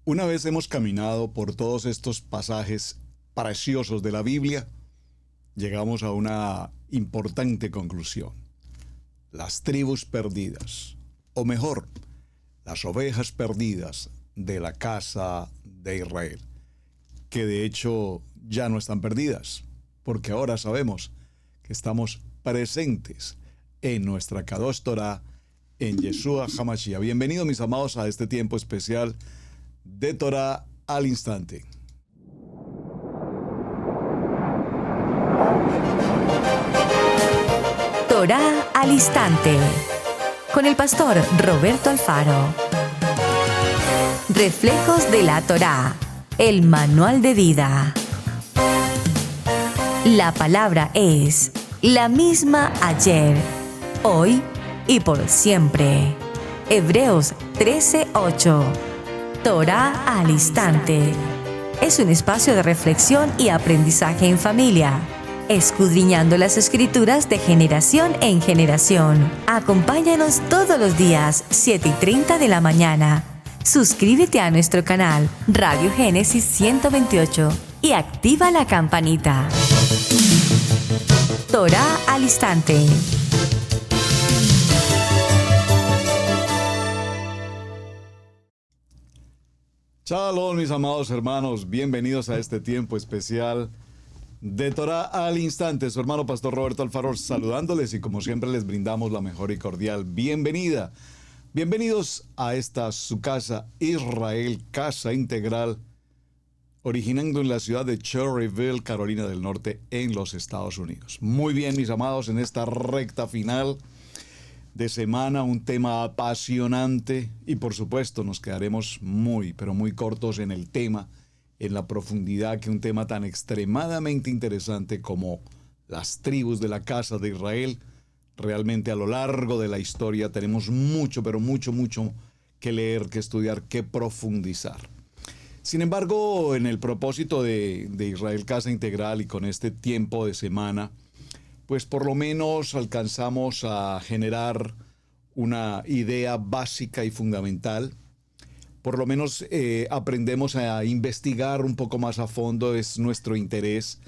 Una vez hemos caminado por todos estos pasajes preciosos de la Biblia, llegamos a una importante conclusión. Las tribus perdidas, o mejor, las ovejas perdidas de la casa de Israel, que de hecho ya no están perdidas, porque ahora sabemos que estamos presentes en nuestra Kadosh Torah, en Yeshua HaMashiach. Bienvenidos, mis amados, a este tiempo especial de Torah al instante. Torah al instante, con el pastor Roberto Alfaro. Reflejos de la Torah, el manual de vida. La palabra es la misma ayer, hoy y por siempre. Hebreos 13:8. Torah al instante. Es un espacio de reflexión y aprendizaje en familia, escudriñando las escrituras de generación en generación. Acompáñanos todos los días, 7:30 de la mañana. Suscríbete a nuestro canal Radio Génesis 128 y activa la campanita. Torah al instante. Shalom, mis amados hermanos, bienvenidos a este tiempo especial de Torah al instante. Su hermano pastor Roberto Alfaro saludándoles y como siempre les brindamos la mejor y cordial bienvenida. Bienvenidos a esta su casa Israel, casa integral, originando en la ciudad de Cherryville, Carolina del Norte, en los Estados Unidos. Muy bien, mis amados, en esta recta final de semana, un tema apasionante y por supuesto nos quedaremos muy, pero muy cortos en el tema, en la profundidad que un tema tan extremadamente interesante como las tribus de la casa de Israel. Realmente a lo largo de la historia tenemos mucho, pero mucho que leer, que estudiar, que profundizar. Sin embargo, en el propósito de Israel Casa Integral y con este tiempo de semana, pues por lo menos alcanzamos a generar una idea básica y fundamental. Por lo menos aprendemos a investigar un poco más a fondo, es nuestro interés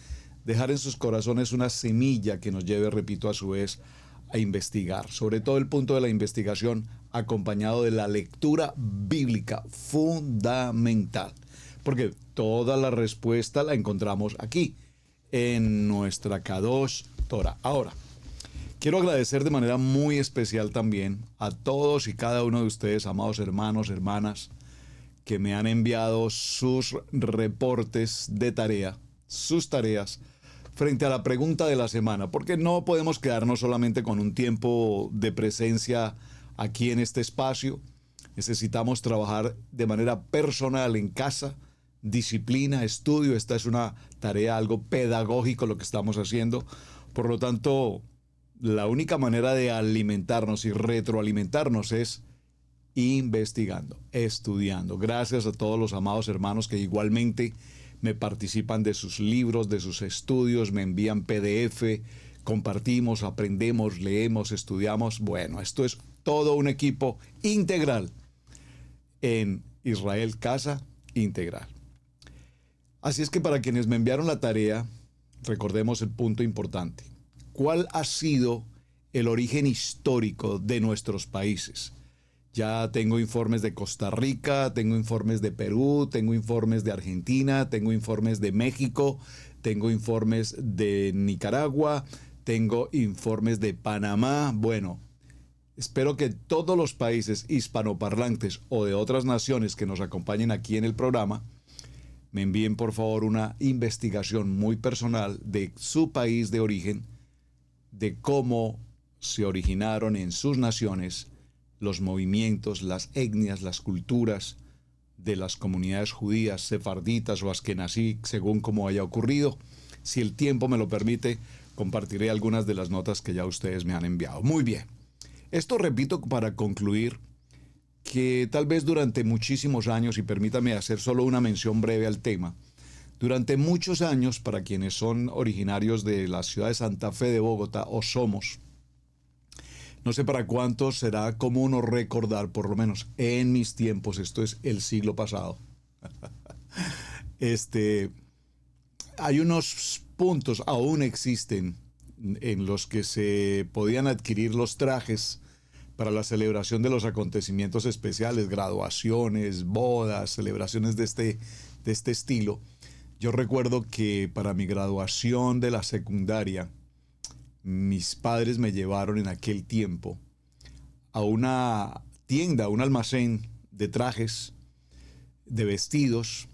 dejar en sus corazones una semilla que nos lleve, repito, a su vez, a investigar. Sobre todo el punto de la investigación acompañado de la lectura bíblica fundamental. Porque toda la respuesta la encontramos aquí, en nuestra Kadosh Torah. Ahora, quiero agradecer de manera muy especial también a todos y cada uno de ustedes, amados hermanos, hermanas, que me han enviado sus reportes de tarea, sus tareas, frente a la pregunta de la semana, porque no podemos quedarnos solamente con un tiempo de presencia aquí en este espacio. Necesitamos trabajar de manera personal en casa, disciplina, estudio. Esta es una tarea, algo pedagógico lo que estamos haciendo. Por lo tanto, la única manera de alimentarnos y retroalimentarnos es investigando, estudiando. Gracias a todos los amados hermanos que igualmente me participan de sus libros, de sus estudios, me envían PDF, compartimos, aprendemos, leemos, estudiamos. Bueno, esto es todo un equipo integral en Israel Casa Integral. Así es que para quienes me enviaron la tarea, recordemos el punto importante. ¿Cuál ha sido el origen histórico de nuestros países? Ya tengo informes de Costa Rica, tengo informes de Perú, tengo informes de Argentina, tengo informes de México, tengo informes de Nicaragua, tengo informes de Panamá. Bueno, espero que todos los países hispanoparlantes o de otras naciones que nos acompañen aquí en el programa me envíen por favor una investigación muy personal de su país de origen, de cómo se originaron en sus naciones los movimientos, las etnias, las culturas de las comunidades judías, sefarditas o askenazí, según como haya ocurrido. Si el tiempo me lo permite, compartiré algunas de las notas que ya ustedes me han enviado. Muy bien. Esto repito para concluir que tal vez durante muchísimos años, y permítame hacer solo una mención breve al tema, durante muchos años, para quienes son originarios de la ciudad de Santa Fe de Bogotá, o somos, no sé para cuántos será común o recordar, por lo menos en mis tiempos, esto es el siglo pasado, Este, hay unos puntos, aún existen, en los que se podían adquirir los trajes para la celebración de los acontecimientos especiales, graduaciones, bodas, celebraciones de este estilo. Yo recuerdo que para mi graduación de la secundaria, mis padres me llevaron en aquel tiempo a una tienda, a un almacén de trajes, de vestidos,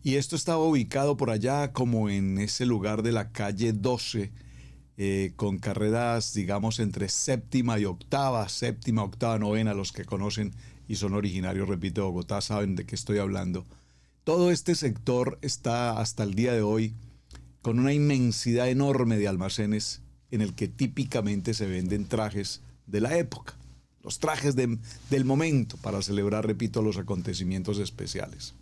y esto estaba ubicado por allá como en ese lugar de la calle 12, con carreras, digamos, entre séptima, octava, novena. Los que conocen y son originarios, repito, de Bogotá, saben de qué estoy hablando. Todo este sector está hasta el día de hoy con una inmensidad enorme de almacenes en el que típicamente se venden trajes de la época, los trajes del momento para celebrar, repito, los acontecimientos especiales.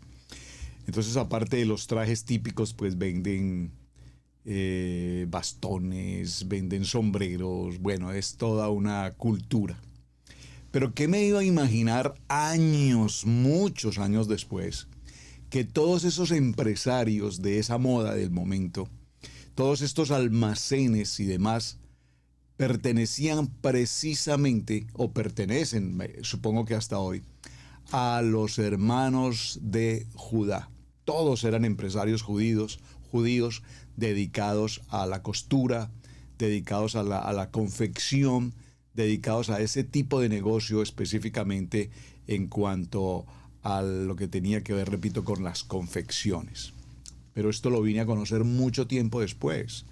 Entonces, aparte de los trajes típicos, pues venden bastones, venden sombreros, bueno, es toda una cultura. Pero ¿qué me iba a imaginar años, muchos años después, que todos esos empresarios de esa moda del momento, todos estos almacenes y demás, pertenecían precisamente, o pertenecen, supongo que hasta hoy, a los hermanos de Judá? Todos eran empresarios judíos dedicados a la costura, dedicados a la confección, dedicados a ese tipo de negocio específicamente en cuanto a lo que tenía que ver, repito, con las confecciones. Pero esto lo vine a conocer mucho tiempo después.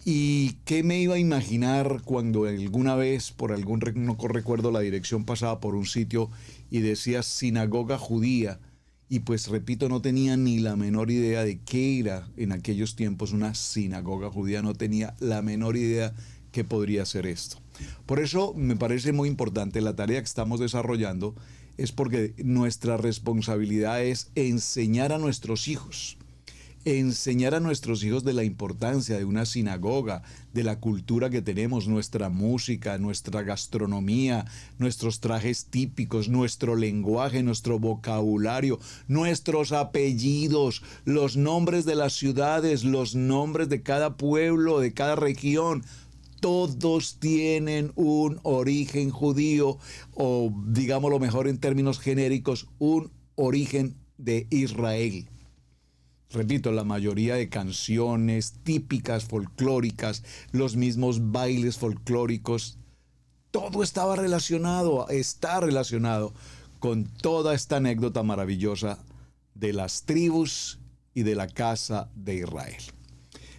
¿Y qué me iba a imaginar cuando alguna vez, por algún no recuerdo la dirección, pasaba por un sitio y decía sinagoga judía? Y pues repito, no tenía ni la menor idea de qué era en aquellos tiempos una sinagoga judía, no tenía la menor idea qué podría ser esto. Por eso me parece muy importante la tarea que estamos desarrollando, es porque nuestra responsabilidad es enseñar a nuestros hijos de la importancia de una sinagoga, de la cultura que tenemos, nuestra música, nuestra gastronomía, nuestros trajes típicos, nuestro lenguaje, nuestro vocabulario, nuestros apellidos, los nombres de las ciudades, los nombres de cada pueblo, de cada región. Todos tienen un origen judío, o digámoslo mejor en términos genéricos, un origen de Israel. Repito, la mayoría de canciones típicas, folclóricas, los mismos bailes folclóricos, todo está relacionado con toda esta anécdota maravillosa de las tribus y de la casa de Israel.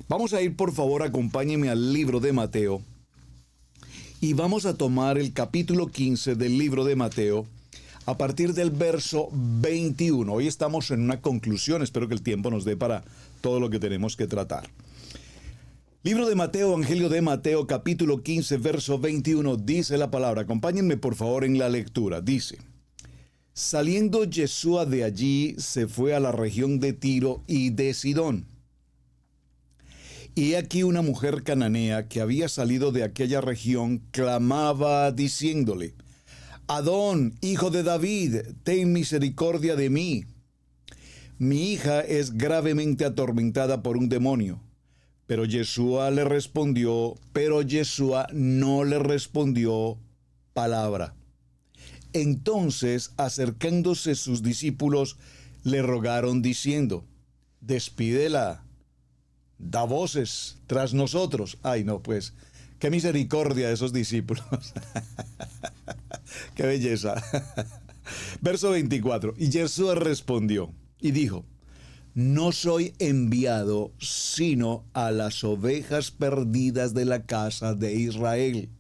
Vamos a ir, por favor, acompáñenme al libro de Mateo y vamos a tomar el capítulo 15 del libro de Mateo, a partir del verso 21. Hoy estamos en una conclusión, espero que el tiempo nos dé para todo lo que tenemos que tratar. Libro de Mateo, Evangelio de Mateo, capítulo 15, verso 21, dice la palabra. Acompáñenme por favor en la lectura. Dice: saliendo Yeshua de allí, se fue a la región de Tiro y de Sidón. Y he aquí una mujer cananea que había salido de aquella región, clamaba diciéndole: Adón, hijo de David, ten misericordia de mí. Mi hija es gravemente atormentada por un demonio. Pero Yeshua no le respondió palabra. Entonces, acercándose sus discípulos, le rogaron diciendo: despídela, da voces tras nosotros. Ay, no, pues, qué misericordia de esos discípulos. ¡Qué belleza! Verso 24. Y Jesús respondió y dijo: no soy enviado sino a las ovejas perdidas de la casa de Israel.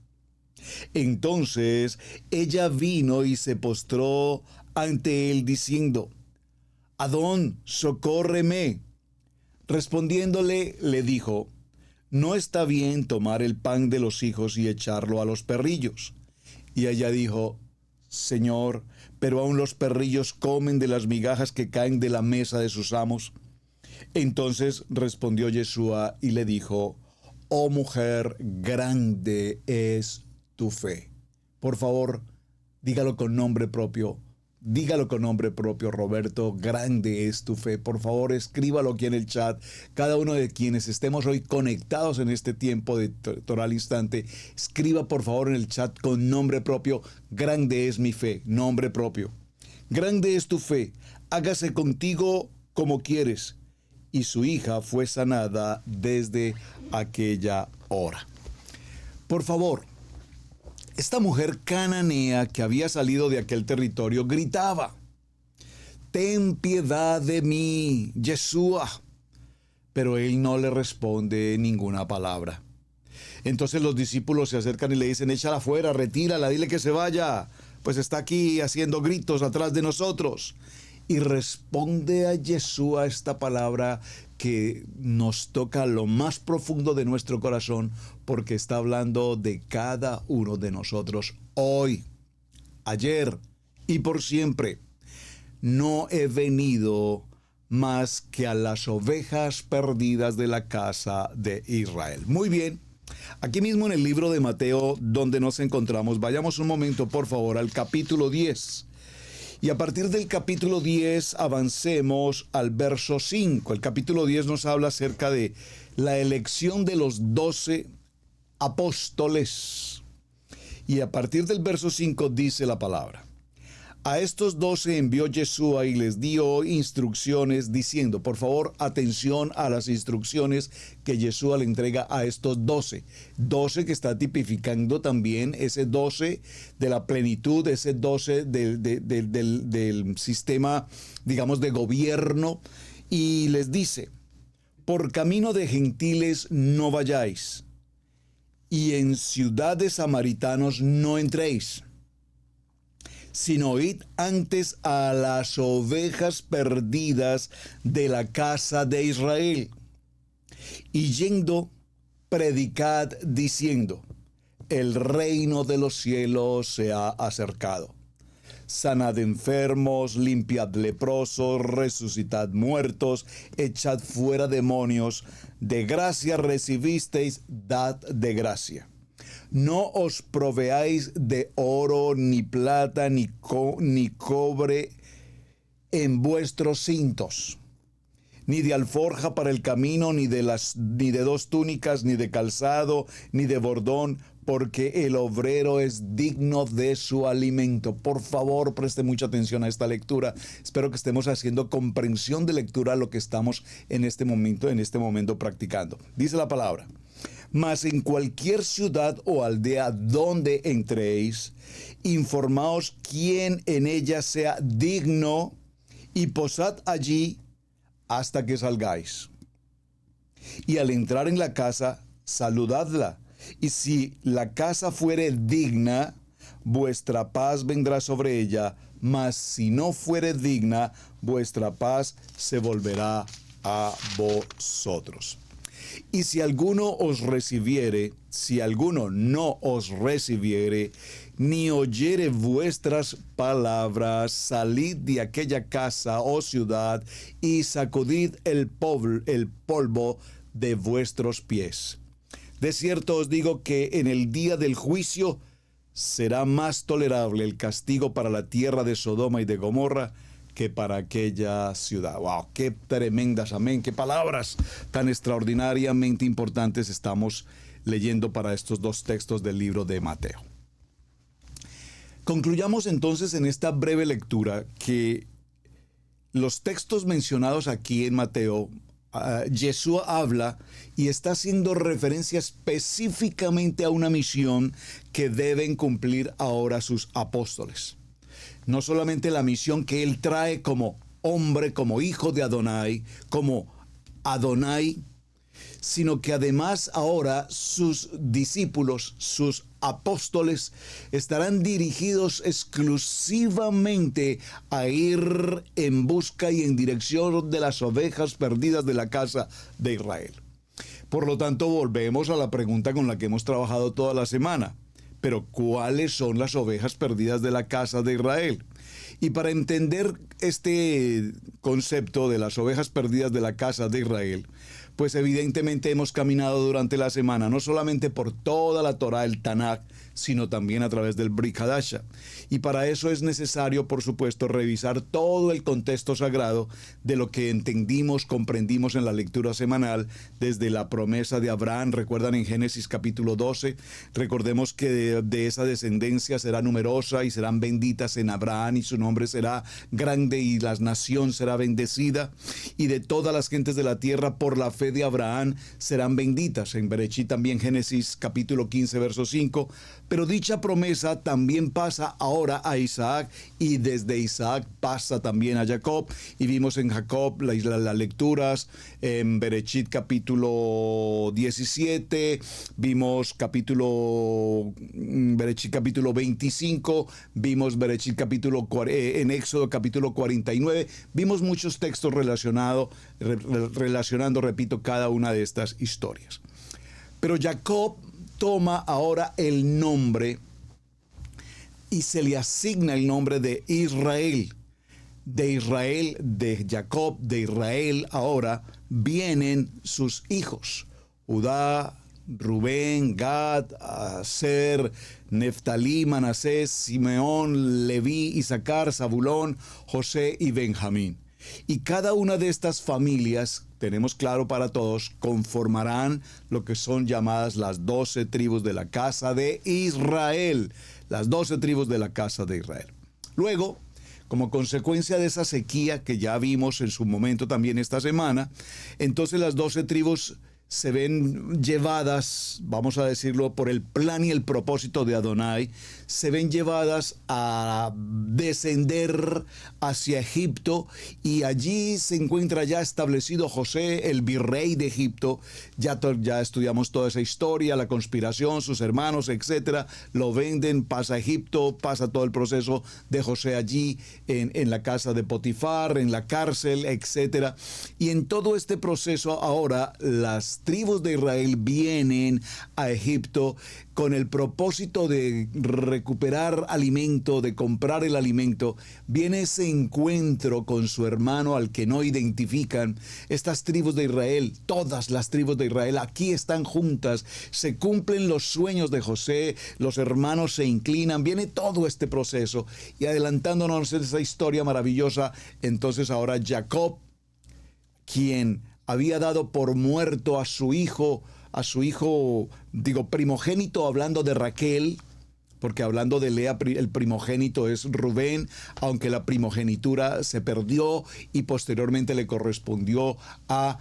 Entonces ella vino y se postró ante él diciendo: Adón, socórreme. Respondiéndole, le dijo: no está bien tomar el pan de los hijos y echarlo a los perrillos. Y ella dijo: Señor, pero aún los perrillos comen de las migajas que caen de la mesa de sus amos. Entonces respondió Yeshua y le dijo: oh mujer, grande es tu fe. Por favor, dígalo con nombre propio: dígalo con nombre propio, Roberto, grande es tu fe. Por favor, escríbalo aquí en el chat. Cada uno de quienes estemos hoy conectados en este tiempo de Torá al Instante, escriba por favor en el chat con nombre propio, grande es mi fe, nombre propio. Grande es tu fe, hágase contigo como quieres. Y su hija fue sanada desde aquella hora. Por favor, esta mujer cananea que había salido de aquel territorio gritaba: ten piedad de mí, Yeshua. Pero él no le responde ninguna palabra. Entonces los discípulos se acercan y le dicen: échala afuera, retírala, dile que se vaya, pues está aquí haciendo gritos atrás de nosotros. Y responde a Yeshua esta palabra que nos toca lo más profundo de nuestro corazón, porque está hablando de cada uno de nosotros hoy, ayer y por siempre. No he venido más que a las ovejas perdidas de la casa de Israel. Muy bien, aquí mismo en el libro de Mateo, donde nos encontramos, vayamos un momento por favor al capítulo 10. Y a partir del capítulo 10 avancemos al verso 5. El capítulo 10 nos habla acerca de la elección de los 12 apóstoles. Y a partir del verso 5 dice la palabra: a estos 12 envió Yeshua y les dio instrucciones diciendo, por favor, atención a las instrucciones que Yeshua le entrega a estos 12. 12 que está tipificando también ese 12 de la plenitud, ese 12 del sistema, digamos, de gobierno. Y les dice: por camino de gentiles no vayáis, y en ciudad de samaritanos no entréis, sino id antes a las ovejas perdidas de la casa de Israel. Y yendo, predicad diciendo: el reino de los cielos se ha acercado. Sanad enfermos, limpiad leprosos, resucitad muertos, echad fuera demonios. De gracia recibisteis, dad de gracia. No os proveáis de oro, ni plata, ni cobre en vuestros cintos, ni de alforja para el camino, ni de 2 túnicas, ni de calzado, ni de bordón, porque el obrero es digno de su alimento. Por favor, preste mucha atención a esta lectura. Espero que estemos haciendo comprensión de lectura a lo que estamos en este momento practicando. Dice la palabra: mas en cualquier ciudad o aldea donde entréis, informaos quién en ella sea digno, y posad allí hasta que salgáis. Y al entrar en la casa, saludadla. Y si la casa fuere digna, vuestra paz vendrá sobre ella, mas si no fuere digna, vuestra paz se volverá a vosotros. Y si alguno os recibiere, si alguno no os recibiere, ni oyere vuestras palabras, salid de aquella casa o ciudad y sacudid el polvo de vuestros pies. De cierto os digo que en el día del juicio será más tolerable el castigo para la tierra de Sodoma y de Gomorra que para aquella ciudad. ¡Wow! ¡Qué tremendas! Amén. ¡Qué palabras tan extraordinariamente importantes estamos leyendo para estos 2 textos del libro de Mateo! Concluyamos entonces en esta breve lectura que los textos mencionados aquí en Mateo, Yeshua habla y está haciendo referencia específicamente a una misión que deben cumplir ahora sus apóstoles. No solamente la misión que él trae como hombre, como hijo de Adonai, como Adonai, sino que además ahora sus discípulos, sus apóstoles, estarán dirigidos exclusivamente a ir en busca y en dirección de las ovejas perdidas de la casa de Israel. Por lo tanto, volvemos a la pregunta con la que hemos trabajado toda la semana. Pero ¿cuáles son las ovejas perdidas de la casa de Israel? Y para entender este concepto de las ovejas perdidas de la casa de Israel, pues evidentemente hemos caminado durante la semana no solamente por toda la Torá, el Tanaj, sino también a través del Brit Hadasha. Y para eso es necesario, por supuesto, revisar todo el contexto sagrado de lo que entendimos, comprendimos en la lectura semanal, desde la promesa de Abraham. Recuerdan en Génesis capítulo 12, recordemos que de esa descendencia será numerosa y serán benditas en Abraham, y su nombre será grande y la nación será bendecida, y de todas las gentes de la tierra por la fe de Abraham serán benditas. En Berechit también, Génesis capítulo 15 verso 5. Pero dicha promesa también pasa ahora a Isaac, y desde Isaac pasa también a Jacob. Y vimos en Jacob las lecturas en Berechit capítulo 17, vimos Berechit capítulo 25, vimos Berechit en Éxodo capítulo 49, vimos muchos textos relacionando, repito, cada una de estas historias. Pero Jacob toma ahora el nombre y se le asigna el nombre de Israel. De Israel, de Jacob, de Israel, ahora vienen sus hijos: Judá, Rubén, Gad, Aser, Neftalí, Manasés, Simeón, Leví, Isaacar, Zabulón, José y Benjamín. Y cada una de estas familias, tenemos claro para todos, conformarán lo que son llamadas las 12 tribus de la casa de Israel. Las 12 tribus de la casa de Israel. Luego, como consecuencia de esa sequía que ya vimos en su momento también esta semana, entonces las 12 tribus se ven llevadas, vamos a decirlo, por el plan y el propósito de Adonai, se ven llevadas a descender hacia Egipto, y allí se encuentra ya establecido José, el virrey de Egipto. Ya estudiamos toda esa historia, la conspiración, sus hermanos, etcétera. Lo venden, pasa a Egipto, pasa todo el proceso de José allí en la casa de Potifar, en la cárcel, etcétera. Y en todo este proceso ahora las tribus de Israel vienen a Egipto con el propósito de recuperar alimento, de comprar el alimento. Viene ese encuentro con su hermano al que no identifican. Estas tribus de Israel, todas las tribus de Israel, aquí están juntas. Se cumplen los sueños de José, los hermanos se inclinan. Viene todo este proceso. Y adelantándonos en esa historia maravillosa, entonces ahora Jacob, quien había dado por muerto a su hijo, primogénito, hablando de Raquel, porque hablando de Lea, el primogénito es Rubén, aunque la primogenitura se perdió y posteriormente le correspondió a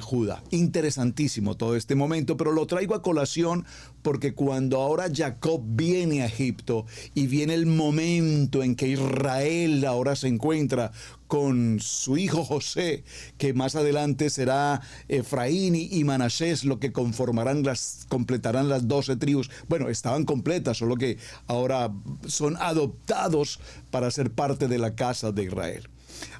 Judá. Interesantísimo todo este momento, pero lo traigo a colación porque cuando ahora Jacob viene a Egipto y viene el momento en que Israel ahora se encuentra con su hijo José, que más adelante será Efraín y Manasés, lo que completarán las 12 tribus. Bueno, estaban completas, solo que ahora son adoptados para ser parte de la casa de Israel.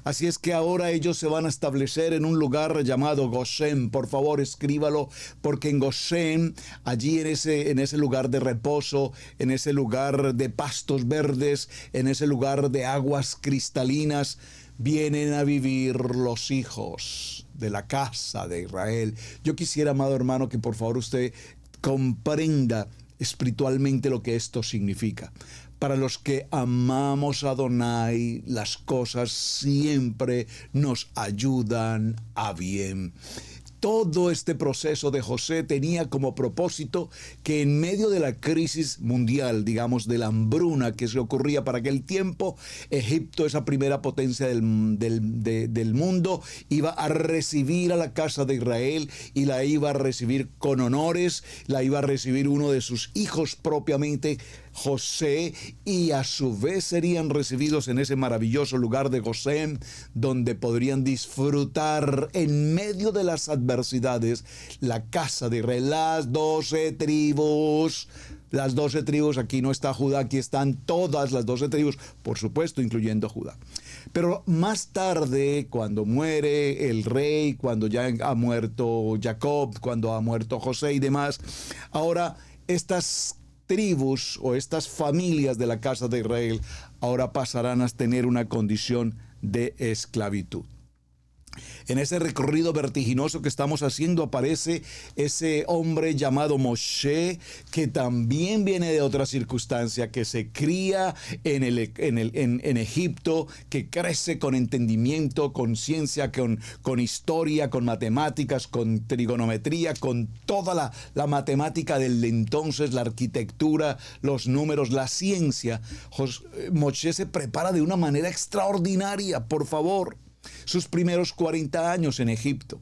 Así es que ahora ellos se van a establecer en un lugar llamado Gosén. Por favor, escríbalo, porque en Gosén, allí en ese lugar de reposo, en ese lugar de pastos verdes, en ese lugar de aguas cristalinas, vienen a vivir los hijos de la casa de Israel. Yo quisiera, amado hermano, que por favor usted comprenda espiritualmente lo que esto significa. Para los que amamos a Adonai, las cosas siempre nos ayudan a bien. Todo este proceso de José tenía como propósito que en medio de la crisis mundial, digamos, de la hambruna que se ocurría para aquel tiempo, Egipto, esa primera potencia del mundo, iba a recibir a la casa de Israel y la iba a recibir con honores, la iba a recibir uno de sus hijos propiamente, José, y a su vez serían recibidos en ese maravilloso lugar de Gosén, donde podrían disfrutar en medio de las adversidades la casa de Israel, las 12 tribus. Las 12 tribus, aquí no está Judá, aquí están todas las 12 tribus, por supuesto, incluyendo Judá. Pero más tarde, cuando muere el rey, cuando ya ha muerto Jacob, cuando ha muerto José y demás, ahora estas tribus o estas familias de la casa de Israel ahora pasarán a tener una condición de esclavitud. En ese recorrido vertiginoso que estamos haciendo aparece ese hombre llamado Moshe, que también viene de otra circunstancia, que se cría en Egipto, que crece con entendimiento, con ciencia, con historia, con matemáticas, con trigonometría, con toda la matemática del entonces, la arquitectura, los números, la ciencia. Moshe se prepara de una manera extraordinaria, por favor. Sus primeros 40 años en Egipto.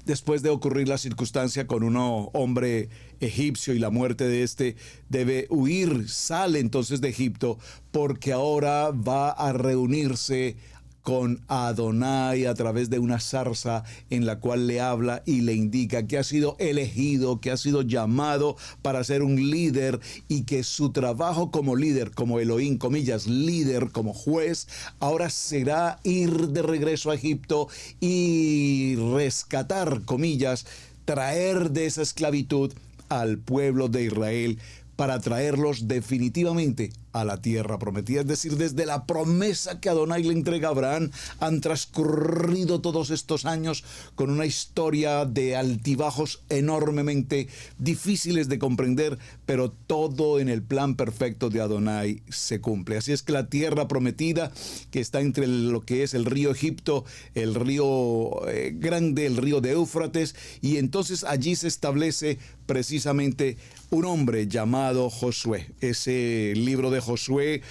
Después de ocurrir la circunstancia con un hombre egipcio y la muerte de este, debe huir, sale entonces de Egipto, porque ahora va a reunirse con Adonai a través de una zarza en la cual le habla y le indica que ha sido elegido, que ha sido llamado para ser un líder y que su trabajo como líder, como Elohim, comillas, líder, como juez, ahora será ir de regreso a Egipto y rescatar, comillas, traer de esa esclavitud al pueblo de Israel para traerlos definitivamente a la tierra prometida. Es decir, desde la promesa que Adonai le entrega a Abraham, han transcurrido todos estos años con una historia de altibajos enormemente difíciles de comprender, pero todo en el plan perfecto de Adonai se cumple. Así es que la tierra prometida, que está entre lo que es el río Egipto, el río grande, el río de Éufrates, y entonces allí se establece precisamente un hombre llamado Josué. Ese libro de Josué,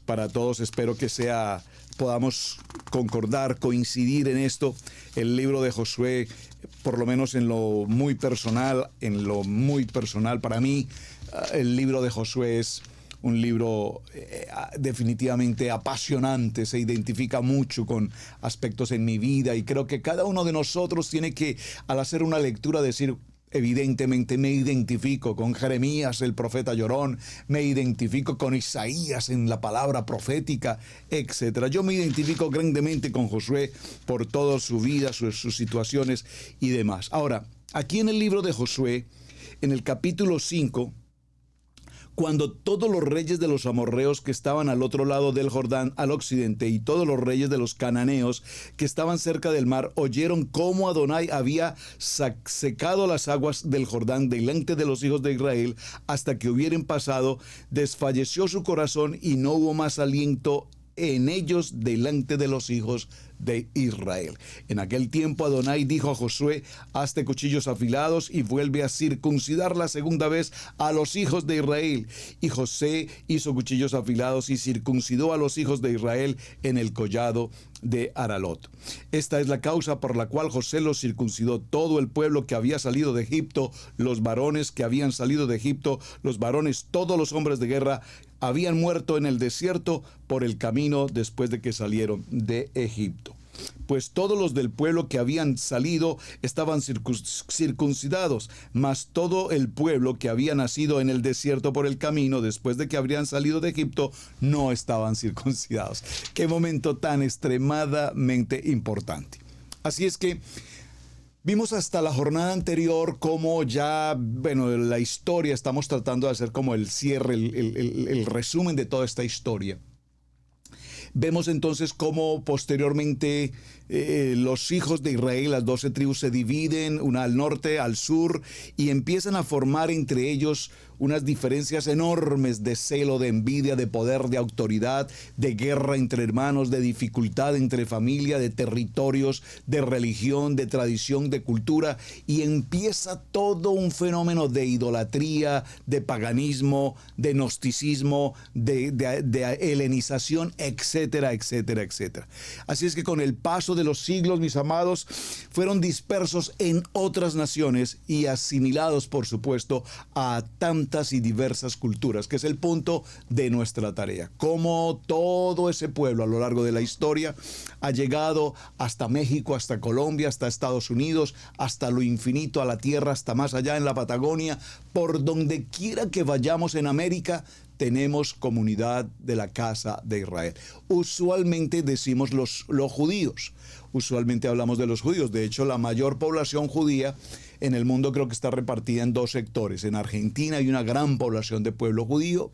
para todos espero que podamos concordar, coincidir en esto. El libro de Josué, por lo menos en lo muy personal para mí, el libro de Josué es un libro definitivamente apasionante, se identifica mucho con aspectos en mi vida y creo que cada uno de nosotros tiene que, al hacer una lectura, decir: evidentemente me identifico con Jeremías, el profeta llorón, me identifico con Isaías en la palabra profética, etc. Yo me identifico grandemente con Josué por toda su vida, sus situaciones y demás. Ahora, aquí en el libro de Josué, en el capítulo 5, cuando todos los reyes de los amorreos que estaban al otro lado del Jordán, al occidente, y todos los reyes de los cananeos que estaban cerca del mar, oyeron cómo Adonai había secado las aguas del Jordán delante de los hijos de Israel hasta que hubieran pasado, desfalleció su corazón y no hubo más aliento en ellos delante de los hijos de Israel. En aquel tiempo Adonai dijo a Josué: hazte cuchillos afilados y vuelve a circuncidar la segunda vez a los hijos de Israel. Y José hizo cuchillos afilados y circuncidó a los hijos de Israel en el collado de Aralot. Esta es la causa por la cual José los circuncidó. Todo el pueblo que había salido de Egipto, los varones que habían salido de Egipto, los varones, todos los hombres de guerra, habían muerto en el desierto por el camino después de que salieron de Egipto. Pues todos los del pueblo que habían salido estaban circuncidados, mas todo el pueblo que había nacido en el desierto por el camino después de que habrían salido de Egipto no estaban circuncidados. Qué momento tan extremadamente importante. Así es que vimos hasta la jornada anterior cómo ya, la historia, estamos tratando de hacer como el cierre, el resumen de toda esta historia. Vemos entonces cómo posteriormente los hijos de Israel, las 12 tribus, se dividen, una al norte, al sur, y empiezan a formar entre ellos unas diferencias enormes de celo, de envidia, de poder, de autoridad, de guerra entre hermanos, de dificultad entre familia, de territorios, de religión, de tradición, de cultura, y empieza todo un fenómeno de idolatría, de paganismo, de gnosticismo, de helenización, etcétera, etcétera, etcétera. Así es que con el paso de los siglos, mis amados, fueron dispersos en otras naciones y asimilados, por supuesto, a tantas y diversas culturas, que es el punto de nuestra tarea. Cómo todo ese pueblo a lo largo de la historia ha llegado hasta México, hasta Colombia, hasta Estados Unidos, hasta lo infinito, a la tierra, hasta más allá en la Patagonia, por donde quiera que vayamos en América, tenemos comunidad de la casa de Israel. Usualmente decimos los judíos. Usualmente hablamos de los judíos. De hecho, la mayor población judía en el mundo creo que está repartida en dos sectores. En Argentina hay una gran población de pueblo judío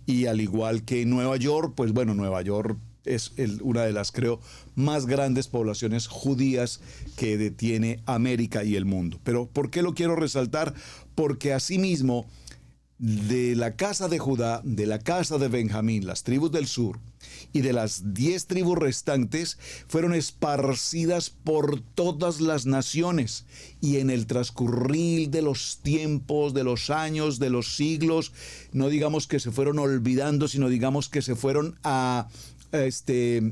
y al igual que en Nueva York, Nueva York una de las, creo, más grandes poblaciones judías que detiene América y el mundo. Pero ¿por qué lo quiero resaltar? Porque asimismo, de la casa de Judá, de la casa de Benjamín, las tribus del sur, y de las 10 tribus restantes fueron esparcidas por todas las naciones, y en el transcurrir de los tiempos, de los años, de los siglos, no digamos que se fueron olvidando, sino digamos que se fueron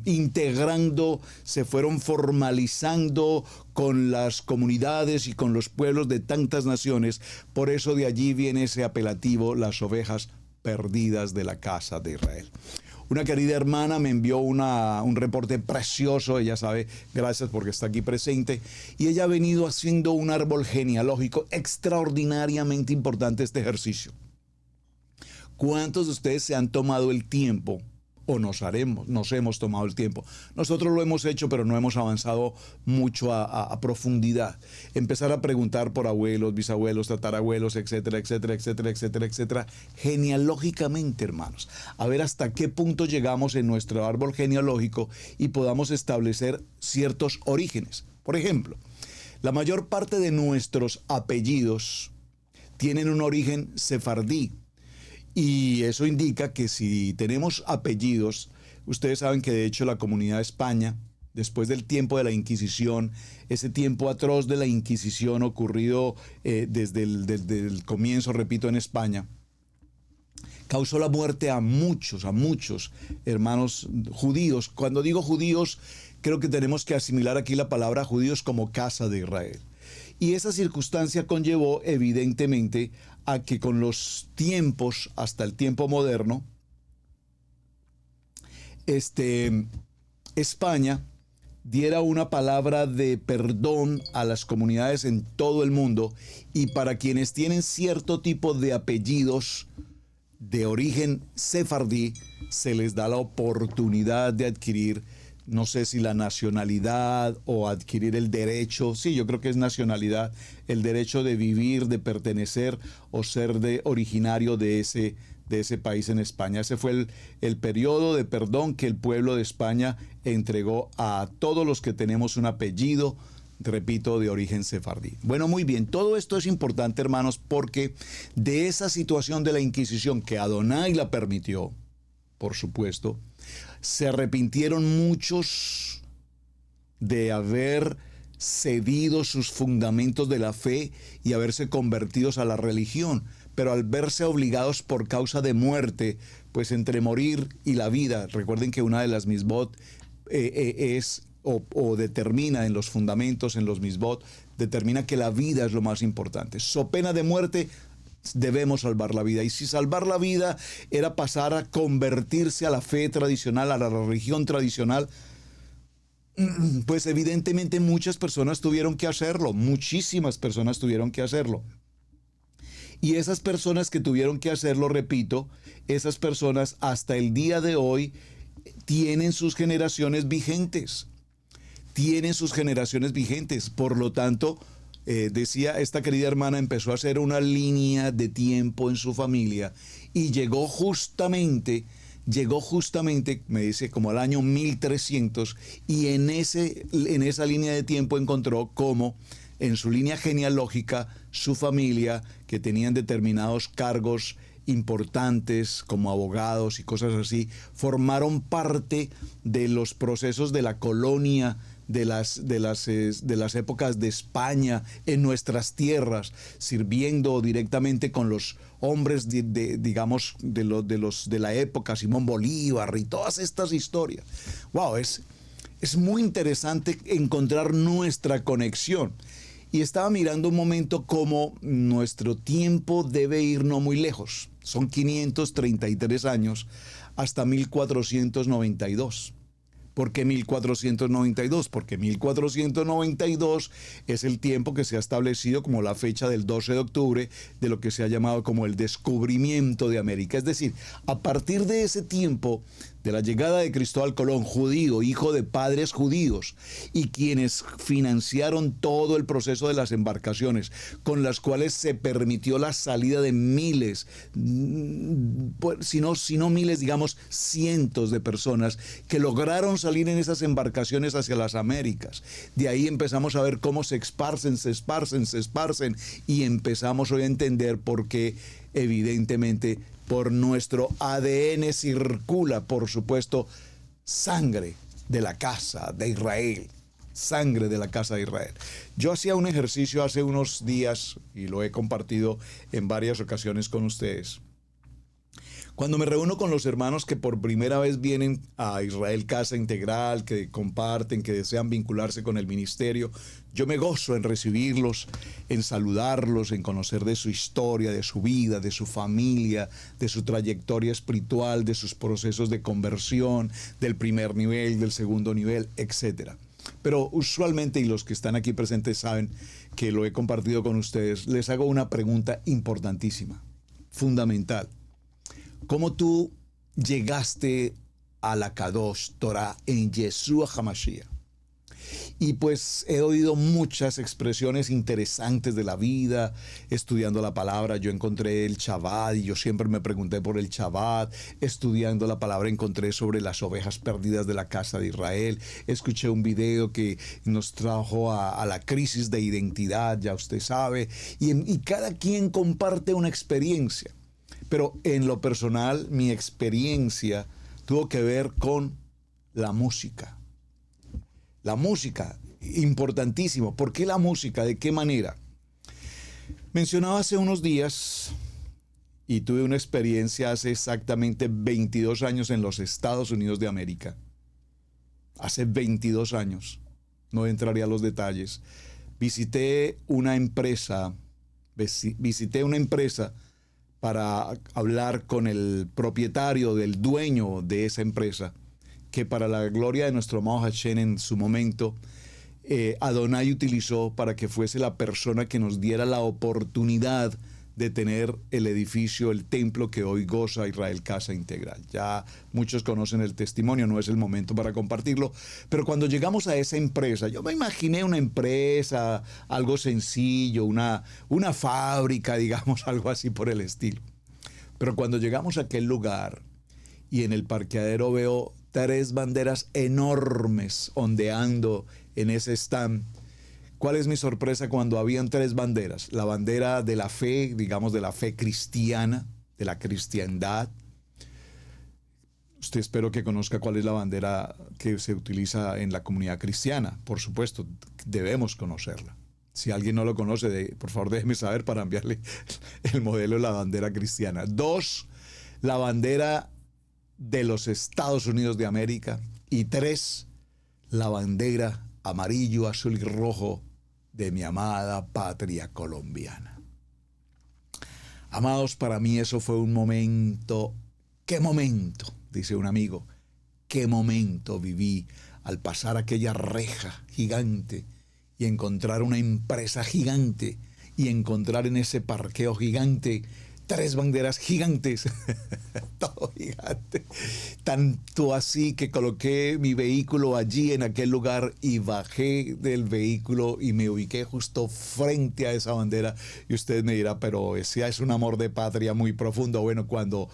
integrando, se fueron formalizando con las comunidades y con los pueblos de tantas naciones. Por eso de allí viene ese apelativo, las ovejas perdidas de la casa de Israel. Una querida hermana me envió un reporte precioso, ella sabe, gracias porque está aquí presente, y ella ha venido haciendo un árbol genealógico extraordinariamente importante, este ejercicio. ¿Cuántos de ustedes se han tomado el tiempo o nos hemos tomado el tiempo? Nosotros lo hemos hecho, pero no hemos avanzado mucho a profundidad. Empezar a preguntar por abuelos, bisabuelos, tatarabuelos, etcétera, etcétera, etcétera, etcétera, etcétera, genealógicamente, hermanos. A ver hasta qué punto llegamos en nuestro árbol genealógico y podamos establecer ciertos orígenes. Por ejemplo, la mayor parte de nuestros apellidos tienen un origen sefardí. Y eso indica que si tenemos apellidos, ustedes saben que de hecho la comunidad de España, después del tiempo de la Inquisición, ese tiempo atroz de la Inquisición ocurrido desde el comienzo, repito, en España, causó la muerte a muchos hermanos judíos. Cuando digo judíos, creo que tenemos que asimilar aquí la palabra judíos como casa de Israel. Y esa circunstancia conllevó evidentemente a que con los tiempos, hasta el tiempo moderno, España diera una palabra de perdón a las comunidades en todo el mundo, y para quienes tienen cierto tipo de apellidos de origen sefardí, se les da la oportunidad de adquirir, no sé si la nacionalidad o adquirir el derecho, sí, yo creo que es nacionalidad, el derecho de vivir, de pertenecer o ser originario de ese país en España. Ese fue el periodo de perdón que el pueblo de España entregó a todos los que tenemos un apellido, repito, de origen sefardí. Bueno, muy bien, todo esto es importante, hermanos, porque de esa situación de la Inquisición que Adonai la permitió, por supuesto, se arrepintieron muchos de haber cedido sus fundamentos de la fe y haberse convertidos a la religión, pero al verse obligados por causa de muerte, pues entre morir y la vida, recuerden que una de las misbot determina en los fundamentos, en los misbot, determina que la vida es lo más importante. So pena de muerte, debemos salvar la vida. Y si salvar la vida era pasar a convertirse a la fe tradicional, a la religión tradicional, pues evidentemente muchas personas tuvieron que hacerlo, muchísimas personas tuvieron que hacerlo. Y esas personas que tuvieron que hacerlo, repito, esas personas hasta el día de hoy tienen sus generaciones vigentes. Por lo tanto, decía, esta querida hermana empezó a hacer una línea de tiempo en su familia y llegó justamente, me dice, como al año 1300, y en esa línea de tiempo encontró cómo en su línea genealógica su familia, que tenían determinados cargos importantes como abogados y cosas así, formaron parte de los procesos de la colonia de las épocas de España en nuestras tierras, sirviendo directamente con los hombres de la época, Simón Bolívar y todas estas historias. Wow, es muy interesante encontrar nuestra conexión. Y estaba mirando un momento cómo nuestro tiempo debe ir no muy lejos. Son 533 años hasta 1492. ¿Por qué 1492? Porque 1492 es el tiempo que se ha establecido como la fecha del 12 de octubre de lo que se ha llamado como el descubrimiento de América. Es decir, a partir de ese tiempo de la llegada de Cristóbal Colón, judío, hijo de padres judíos, y quienes financiaron todo el proceso de las embarcaciones, con las cuales se permitió la salida de miles, si no miles, digamos cientos de personas que lograron salir en esas embarcaciones hacia las Américas. De ahí empezamos a ver cómo se esparcen, y empezamos hoy a entender por qué, evidentemente, por nuestro ADN circula, por supuesto, sangre de la casa de Israel. Sangre de la casa de Israel. Yo hacía un ejercicio hace unos días y lo he compartido en varias ocasiones con ustedes. Cuando me reúno con los hermanos que por primera vez vienen a Israel Casa Integral, que comparten, que desean vincularse con el ministerio, yo me gozo en recibirlos, en saludarlos, en conocer de su historia, de su vida, de su familia, de su trayectoria espiritual, de sus procesos de conversión, del primer nivel, del segundo nivel, etc. Pero usualmente, y los que están aquí presentes saben que lo he compartido con ustedes, les hago una pregunta importantísima, fundamental. ¿Cómo tú llegaste a la Kadosh Torah en Yeshua HaMashiach? Y pues he oído muchas expresiones interesantes de la vida, estudiando la palabra. Yo encontré el Shabbat y yo siempre me pregunté por el Shabbat. Estudiando la palabra encontré sobre las ovejas perdidas de la casa de Israel. Escuché un video que nos trajo a la crisis de identidad, ya usted sabe. Y cada quien comparte una experiencia. Pero en lo personal, mi experiencia tuvo que ver con la música. La música, importantísimo. ¿Por qué la música? ¿De qué manera? Mencionaba hace unos días, y tuve una experiencia hace exactamente 22 años en los Estados Unidos de América. Hace 22 años. No entraré a los detalles. Visité una empresa para hablar con el propietario, del dueño de esa empresa, que para la gloria de nuestro amado Hashem en su momento, Adonai utilizó para que fuese la persona que nos diera la oportunidad de tener el edificio, el templo que hoy goza Israel Casa Integral. Ya muchos conocen el testimonio, no es el momento para compartirlo, pero cuando llegamos a esa empresa, yo me imaginé una empresa, algo sencillo, una fábrica, digamos, algo así por el estilo. Pero cuando llegamos a aquel lugar y en el parqueadero veo 3 banderas enormes ondeando en ese stand. ¿Cuál es mi sorpresa cuando habían 3 banderas? La bandera de la fe, digamos de la fe cristiana, de la cristiandad. Usted espero que conozca cuál es la bandera que se utiliza en la comunidad cristiana. Por supuesto, debemos conocerla. Si alguien no lo conoce, por favor déjeme saber para enviarle el modelo de la bandera cristiana. 2, la bandera de los Estados Unidos de América. Y 3, la bandera amarillo, azul y rojo de mi amada patria colombiana. Amados, para mí eso fue un momento, qué momento, dice un amigo, qué momento viví al pasar aquella reja gigante y encontrar una empresa gigante y encontrar en ese parqueo gigante 3 banderas gigantes, todo gigante, tanto así que coloqué mi vehículo allí en aquel lugar y bajé del vehículo y me ubiqué justo frente a esa bandera. Y usted me dirá, pero ese es un amor de patria muy profundo. Bueno, cuando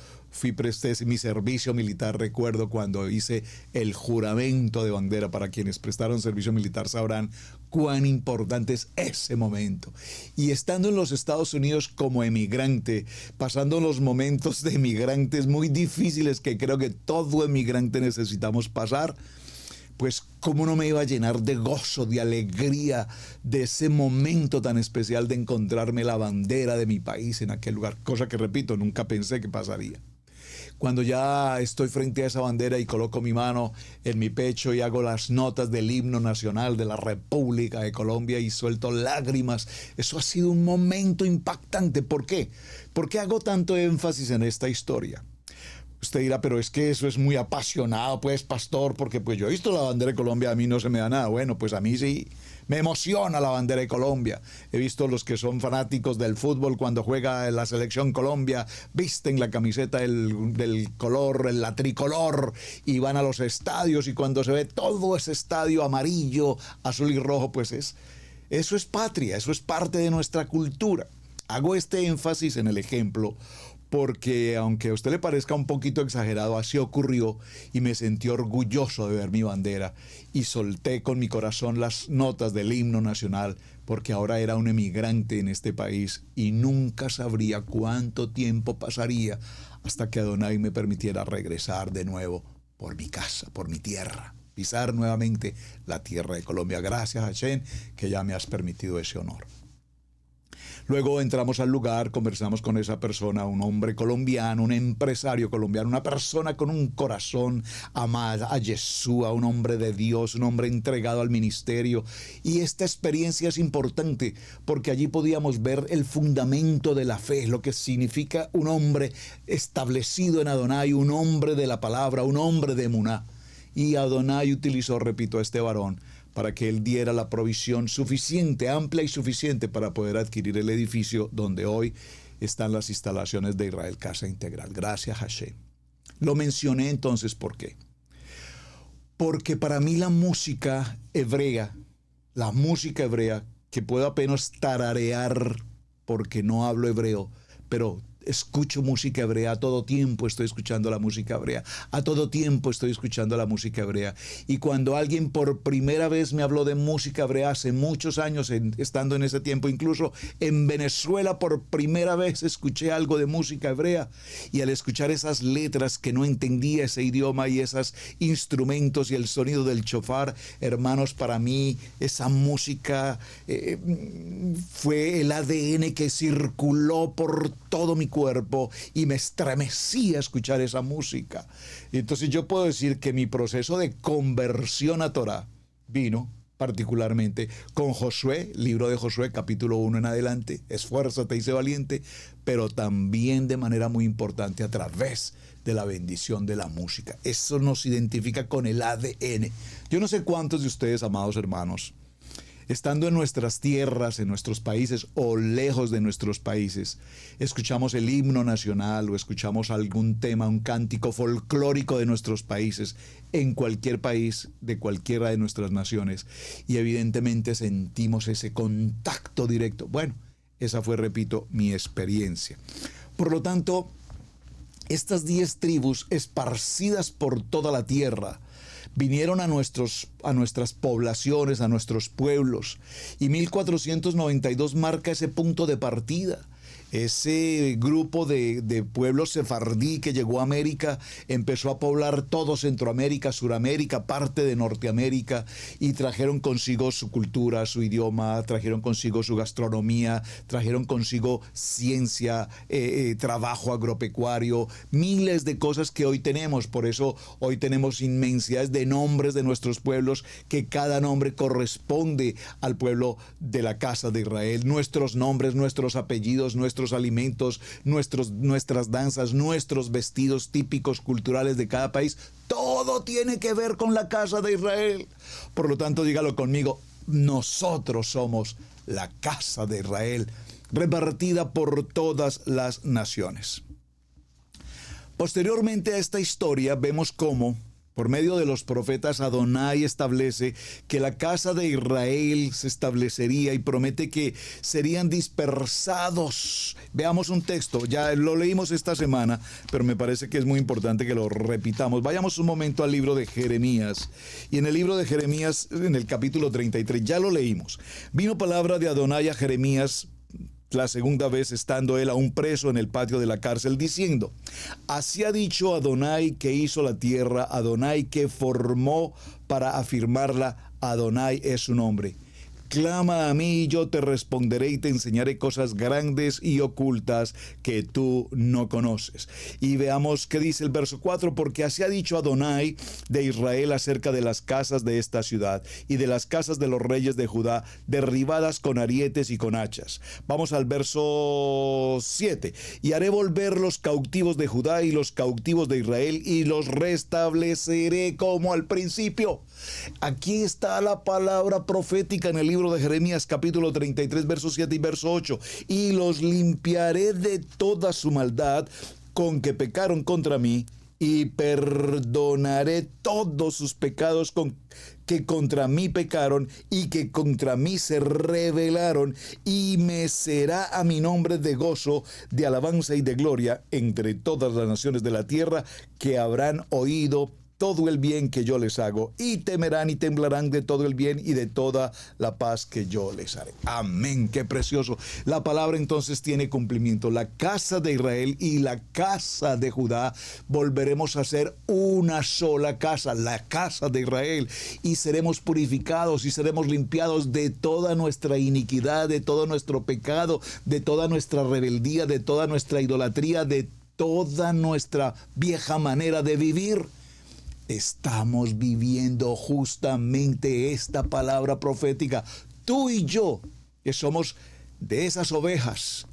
presté mi servicio militar, recuerdo cuando hice el juramento de bandera. Para quienes prestaron servicio militar sabrán cuán importante es ese momento. Y estando en los Estados Unidos como emigrante, pasando los momentos de emigrantes muy difíciles que creo que todo emigrante necesitamos pasar, pues cómo no me iba a llenar de gozo, de alegría, de ese momento tan especial de encontrarme la bandera de mi país en aquel lugar, cosa que repito, nunca pensé que pasaría. Cuando ya estoy frente a esa bandera y coloco mi mano en mi pecho y hago las notas del himno nacional de la República de Colombia y suelto lágrimas, eso ha sido un momento impactante. ¿Por qué? ¿Por qué hago tanto énfasis en esta historia? Usted dirá, pero es que eso es muy apasionado, pues, pastor, porque pues yo he visto la bandera de Colombia, a mí no se me da nada. Bueno, pues a mí sí me emociona la bandera de Colombia. He visto los que son fanáticos del fútbol cuando juega la selección Colombia, visten la camiseta del color, la tricolor, y van a los estadios, y cuando se ve todo ese estadio amarillo, azul y rojo, pues eso es patria, eso es parte de nuestra cultura. Hago este énfasis en el ejemplo porque aunque a usted le parezca un poquito exagerado, así ocurrió y me sentí orgulloso de ver mi bandera y solté con mi corazón las notas del himno nacional porque ahora era un emigrante en este país y nunca sabría cuánto tiempo pasaría hasta que Adonai me permitiera regresar de nuevo por mi casa, por mi tierra, pisar nuevamente la tierra de Colombia. Gracias, Hashem, que ya me has permitido ese honor. Luego entramos al lugar, conversamos con esa persona, un hombre colombiano, un empresario colombiano, una persona con un corazón amada a Yeshua, un hombre de Dios, un hombre entregado al ministerio. Y esta experiencia es importante porque allí podíamos ver el fundamento de la fe, lo que significa un hombre establecido en Adonai, un hombre de la palabra, un hombre de Emuná. Y Adonai utilizó, repito, a este varón para que él diera la provisión suficiente, amplia y suficiente para poder adquirir el edificio donde hoy están las instalaciones de Israel Casa Integral. Gracias, Hashem. Lo mencioné entonces, ¿por qué? Porque para mí la música hebrea, que puedo apenas tararear porque no hablo hebreo, pero escucho música hebrea, a todo tiempo estoy escuchando la música hebrea, a todo tiempo estoy escuchando la música hebrea. Y cuando alguien por primera vez me habló de música hebrea hace muchos años, estando en ese tiempo, incluso en Venezuela por primera vez escuché algo de música hebrea, y al escuchar esas letras que no entendía ese idioma y esos instrumentos y el sonido del shofar, hermanos, para mí esa música fue el ADN que circuló por todo mi cuerpo y me estremecía escuchar esa música. Y entonces yo puedo decir que mi proceso de conversión a Torah vino particularmente con Josué, libro de Josué, capítulo 1 en adelante, esfuérzate y sé valiente, pero también de manera muy importante a través de la bendición de la música. Eso nos identifica con el ADN. Yo no sé cuántos de ustedes, amados hermanos, estando en nuestras tierras, en nuestros países o lejos de nuestros países, escuchamos el himno nacional o escuchamos algún tema, un cántico folclórico de nuestros países, en cualquier país de cualquiera de nuestras naciones, y evidentemente sentimos ese contacto directo. Bueno, esa fue, repito, mi experiencia. Por lo tanto, estas 10 tribus esparcidas por toda la tierra vinieron a nuestras poblaciones, a nuestros pueblos, y 1492 marca ese punto de partida. Ese grupo de pueblos sefardí que llegó a América empezó a poblar todo Centroamérica, Suramérica, parte de Norteamérica, y trajeron consigo su cultura, su idioma, trajeron consigo su gastronomía, trajeron consigo ciencia, trabajo agropecuario, miles de cosas que hoy tenemos. Por eso hoy tenemos inmensidades de nombres de nuestros pueblos, que cada nombre corresponde al pueblo de la casa de Israel. Nuestros nombres, nuestros apellidos, nuestros alimentos, nuestras danzas, nuestros vestidos típicos culturales de cada país, todo tiene que ver con la casa de Israel. Por lo tanto, dígalo conmigo, nosotros somos la casa de Israel, repartida por todas las naciones. Posteriormente a esta historia, vemos cómo por medio de los profetas Adonai establece que la casa de Israel se establecería y promete que serían dispersados. Veamos un texto, ya lo leímos esta semana, pero me parece que es muy importante que lo repitamos. Vayamos un momento al libro de Jeremías. Y en el libro de Jeremías, en el capítulo 33, ya lo leímos. Vino palabra de Adonai a Jeremías la segunda vez, estando él aún preso en el patio de la cárcel, diciendo: así ha dicho Adonai, que hizo la tierra, Adonai que formó para afirmarla, Adonai es su nombre. clama a mí y yo te responderé y te enseñaré cosas grandes y ocultas que tú no conoces. Y veamos qué dice el verso 4, porque así ha dicho Adonai de Israel acerca de las casas de esta ciudad y de las casas de los reyes de Judá, derribadas con arietes y con hachas. Vamos al verso 7. Y haré volver los cautivos de Judá y los cautivos de Israel y los restableceré como al principio. Aquí está la palabra profética en el libro de Jeremías capítulo 33 verso 7 y verso 8. Y los limpiaré de toda su maldad con que pecaron contra mí, y perdonaré todos sus pecados que contra mí pecaron y que contra mí se rebelaron, y me será a mi nombre de gozo, de alabanza y de gloria entre todas las naciones de la tierra, que habrán oído todo el bien que yo les hago, y temerán y temblarán de todo el bien y de toda la paz que yo les haré. Amén, qué precioso. La palabra entonces tiene cumplimiento. La casa de Israel y la casa de Judá volveremos a ser una sola casa, la casa de Israel, y seremos purificados y seremos limpiados de toda nuestra iniquidad, de todo nuestro pecado, de toda nuestra rebeldía, de toda nuestra idolatría, de toda nuestra vieja manera de vivir. Estamos viviendo justamente esta palabra profética. Tú y yo, que somos de esas ovejas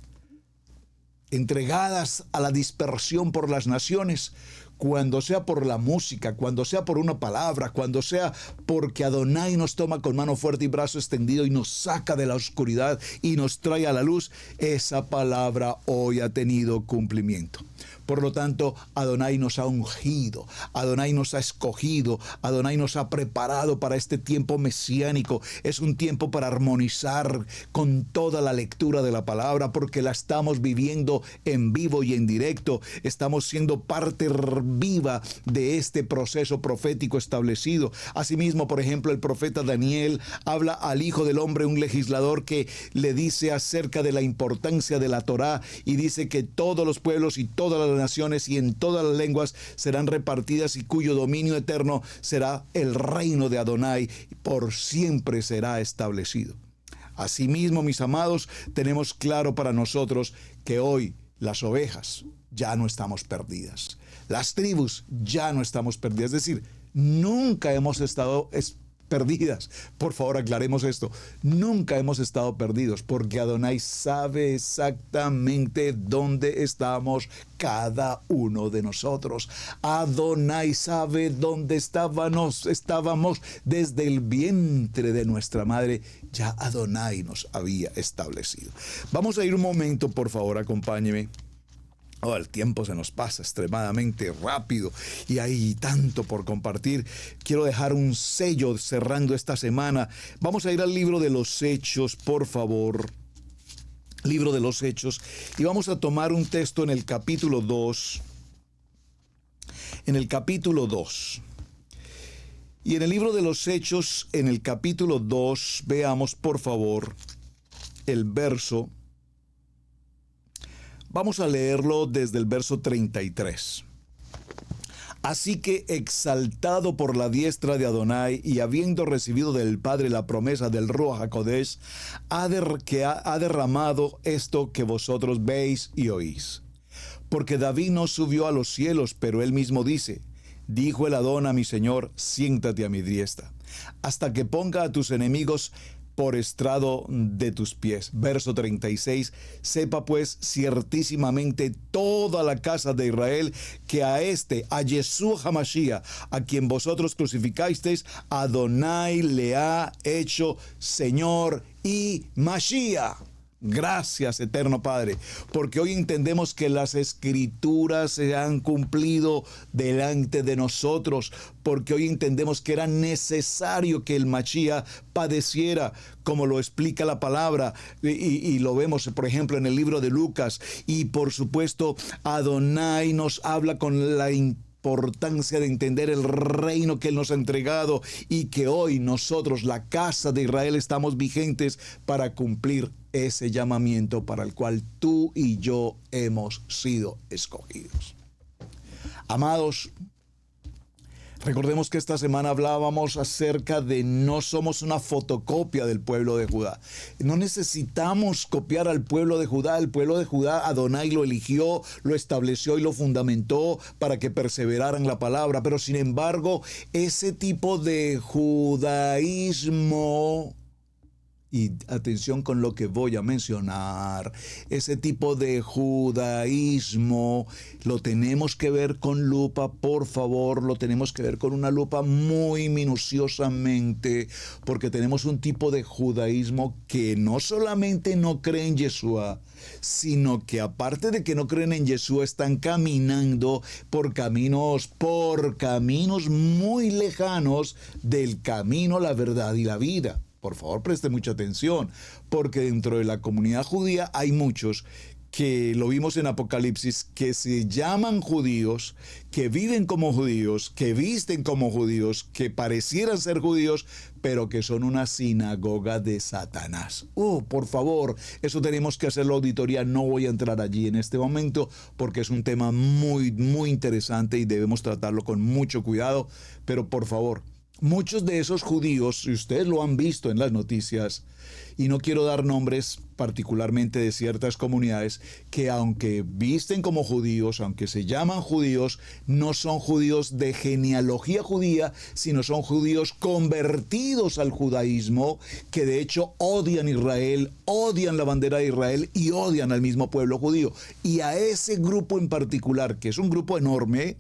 entregadas a la dispersión por las naciones, cuando sea por la música, cuando sea por una palabra, cuando sea porque Adonai nos toma con mano fuerte y brazo extendido y nos saca de la oscuridad y nos trae a la luz, esa palabra hoy ha tenido cumplimiento. Por lo tanto, Adonai nos ha ungido, Adonai nos ha escogido, Adonai nos ha preparado para este tiempo mesiánico. Es un tiempo para armonizar con toda la lectura de la palabra, porque la estamos viviendo en vivo y en directo. Estamos siendo parte viva de este proceso profético establecido. Asimismo, por ejemplo, el profeta Daniel habla al Hijo del Hombre, un legislador, que le dice acerca de la importancia de la Torá, y dice que todos los pueblos y todas las naciones y en todas las lenguas serán repartidas, y cuyo dominio eterno será el reino de Adonai, por siempre será establecido. Asimismo, mis amados, tenemos claro para nosotros que hoy las ovejas ya no estamos perdidas. Las tribus ya no estamos perdidas. Es decir, nunca hemos estado perdidas. Por favor, aclaremos esto. Nunca hemos estado perdidos, porque Adonai sabe exactamente dónde estamos cada uno de nosotros. Adonai sabe dónde estábamos desde el vientre de nuestra madre. Ya Adonai nos había establecido. Vamos a ir un momento, por favor, acompáñeme. Oh, el tiempo se nos pasa extremadamente rápido y hay tanto por compartir. Quiero dejar un sello cerrando esta semana. Vamos a ir al libro de los Hechos, por favor. Libro de los Hechos. Y vamos a tomar un texto en el capítulo 2. En el capítulo 2. Y en el libro de los Hechos, en el capítulo 2, veamos, por favor, el verso. Vamos a leerlo desde el verso 33. Así que, exaltado por la diestra de Adonai y habiendo recibido del Padre la promesa del Ruach HaKodesh, que ha derramado esto que vosotros veis y oís. Porque David no subió a los cielos, pero él mismo dice: dijo el Adón a mi Señor, siéntate a mi diestra, hasta que ponga a tus enemigos por estrado de tus pies. Verso 36, sepa pues ciertísimamente toda la casa de Israel que a Yeshua HaMashiach, a quien vosotros crucificasteis, Adonai le ha hecho Señor y Mashiach. Gracias, eterno Padre, porque hoy entendemos que las escrituras se han cumplido delante de nosotros, porque hoy entendemos que era necesario que el Mashiach padeciera, como lo explica la palabra, y lo vemos, por ejemplo, en el libro de Lucas. Y por supuesto, Adonai nos habla con la importancia de entender el reino que Él nos ha entregado, y que hoy nosotros, la casa de Israel, estamos vigentes para cumplir ese llamamiento para el cual tú y yo hemos sido escogidos. Amados, Recordemos que esta semana hablábamos acerca de no somos una fotocopia del pueblo de Judá. No necesitamos copiar al pueblo de Judá. El pueblo de Judá, Adonai lo eligió, lo estableció y lo fundamentó para que perseverara en la palabra. Pero sin embargo, ese tipo de judaísmo, y atención con lo que voy a mencionar, ese tipo de judaísmo lo tenemos que ver con lupa, por favor, lo tenemos que ver con una lupa muy minuciosamente, porque tenemos un tipo de judaísmo que no solamente no cree en Yeshua, sino que aparte de que no creen en Yeshua, están caminando por caminos muy lejanos del camino, la verdad y la vida. Por favor, preste mucha atención, porque dentro de la comunidad judía hay muchos que lo vimos en Apocalipsis, que se llaman judíos, que viven como judíos, que visten como judíos, que parecieran ser judíos, pero que son una sinagoga de Satanás. Por favor, eso tenemos que hacer la auditoría. No voy a entrar allí en este momento porque es un tema muy, muy interesante y debemos tratarlo con mucho cuidado, pero por favor, muchos de esos judíos, si ustedes lo han visto en las noticias, y no quiero dar nombres particularmente de ciertas comunidades, que aunque visten como judíos, aunque se llaman judíos, no son judíos de genealogía judía, sino son judíos convertidos al judaísmo, que de hecho odian Israel, odian la bandera de Israel y odian al mismo pueblo judío. Y a ese grupo en particular, que es un grupo enorme,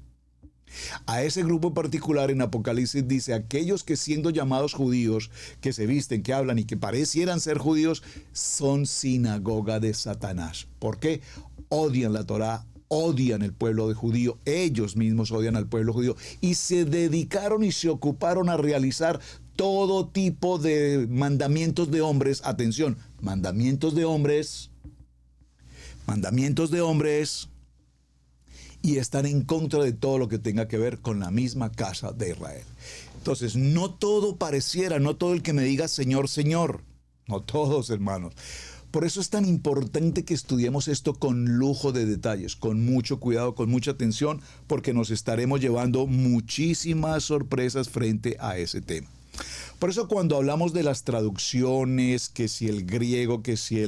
a ese grupo en particular en Apocalipsis dice: aquellos que siendo llamados judíos, que se visten, que hablan y que parecieran ser judíos, son sinagoga de Satanás. ¿Por qué? Odian la Torá, odian el pueblo de judío, ellos mismos odian al pueblo judío y se dedicaron y se ocuparon a realizar todo tipo de mandamientos de hombres. Atención, mandamientos de hombres, y están en contra de todo lo que tenga que ver con la misma casa de Israel. Entonces, no todo pareciera, no todo el que me diga Señor, Señor, no todos, hermanos. Por eso es tan importante que estudiemos esto con lujo de detalles, con mucho cuidado, con mucha atención, porque nos estaremos llevando muchísimas sorpresas frente a ese tema. Por eso cuando hablamos de las traducciones, que si el griego, que si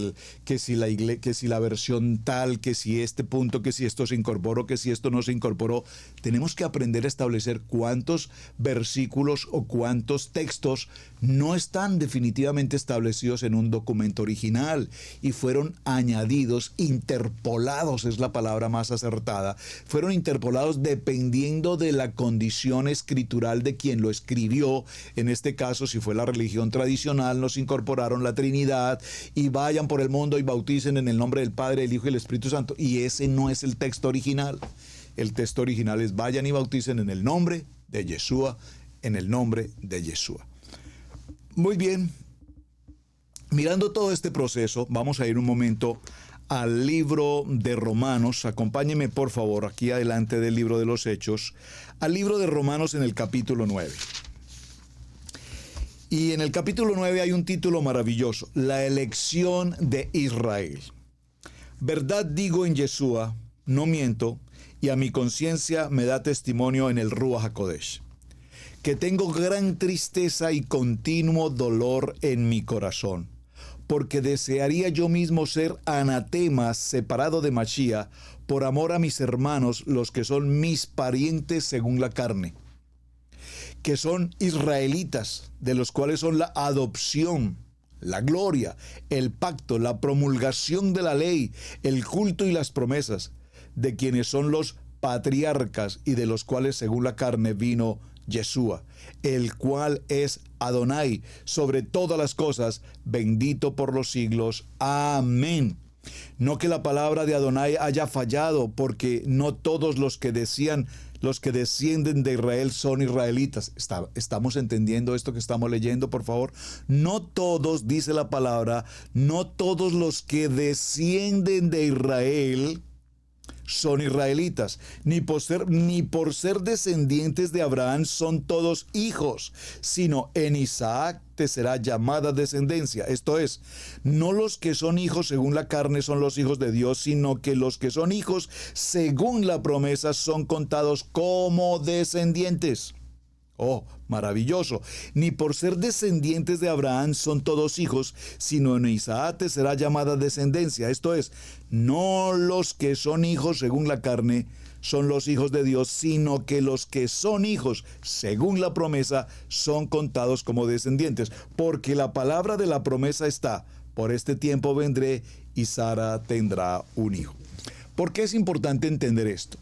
la versión tal, que si este punto, que si esto se incorporó, que si esto no se incorporó, tenemos que aprender a establecer cuántos versículos o cuántos textos no están definitivamente establecidos en un documento original y fueron añadidos, interpolados es la palabra más acertada, fueron interpolados dependiendo de la condición escritural de quien lo escribió. En este caso, si fue la religión tradicional, nos incorporaron la Trinidad y vayan por el mundo y bauticen en el nombre del Padre, del Hijo y del Espíritu Santo. Y ese no es el texto original. El texto original es: vayan y bauticen en el nombre de Yeshua, en el nombre de Yeshua. Muy bien. Mirando todo este proceso, vamos a ir un momento al libro de Romanos. Acompáñenme por favor aquí adelante del libro de los Hechos, al libro de Romanos en el capítulo 9. Y en el capítulo 9 hay un título maravilloso: la elección de Israel. Verdad digo en Yeshua, no miento, y a mi conciencia me da testimonio en el Ruach HaKodesh, que tengo gran tristeza y continuo dolor en mi corazón, porque desearía yo mismo ser anatema, separado de Mashiach, por amor a mis hermanos, los que son mis parientes según la carne, que son israelitas, de los cuales son la adopción, la gloria, el pacto, la promulgación de la ley, el culto y las promesas, de quienes son los patriarcas y de los cuales según la carne vino Yeshua, el cual es Adonai sobre todas las cosas, bendito por los siglos. Amén. No que la palabra de Adonai haya fallado, porque no todos los que descienden de Israel son israelitas. ¿Estamos entendiendo esto que estamos leyendo, por favor? No todos, dice la palabra, no todos los que descienden de Israel son israelitas, ni por ser descendientes de Abraham son todos hijos, sino en Isaac te será llamada descendencia. Esto es, no los que son hijos según la carne son los hijos de Dios, sino que los que son hijos según la promesa son contados como descendientes. Oh, maravilloso. Ni por ser descendientes de Abraham son todos hijos, sino en Isaac te será llamada descendencia. Esto es, no los que son hijos según la carne son los hijos de Dios, sino que los que son hijos según la promesa son contados como descendientes. Porque la palabra de la promesa está, por este tiempo vendré y Sara tendrá un hijo. ¿Por qué es importante entender esto?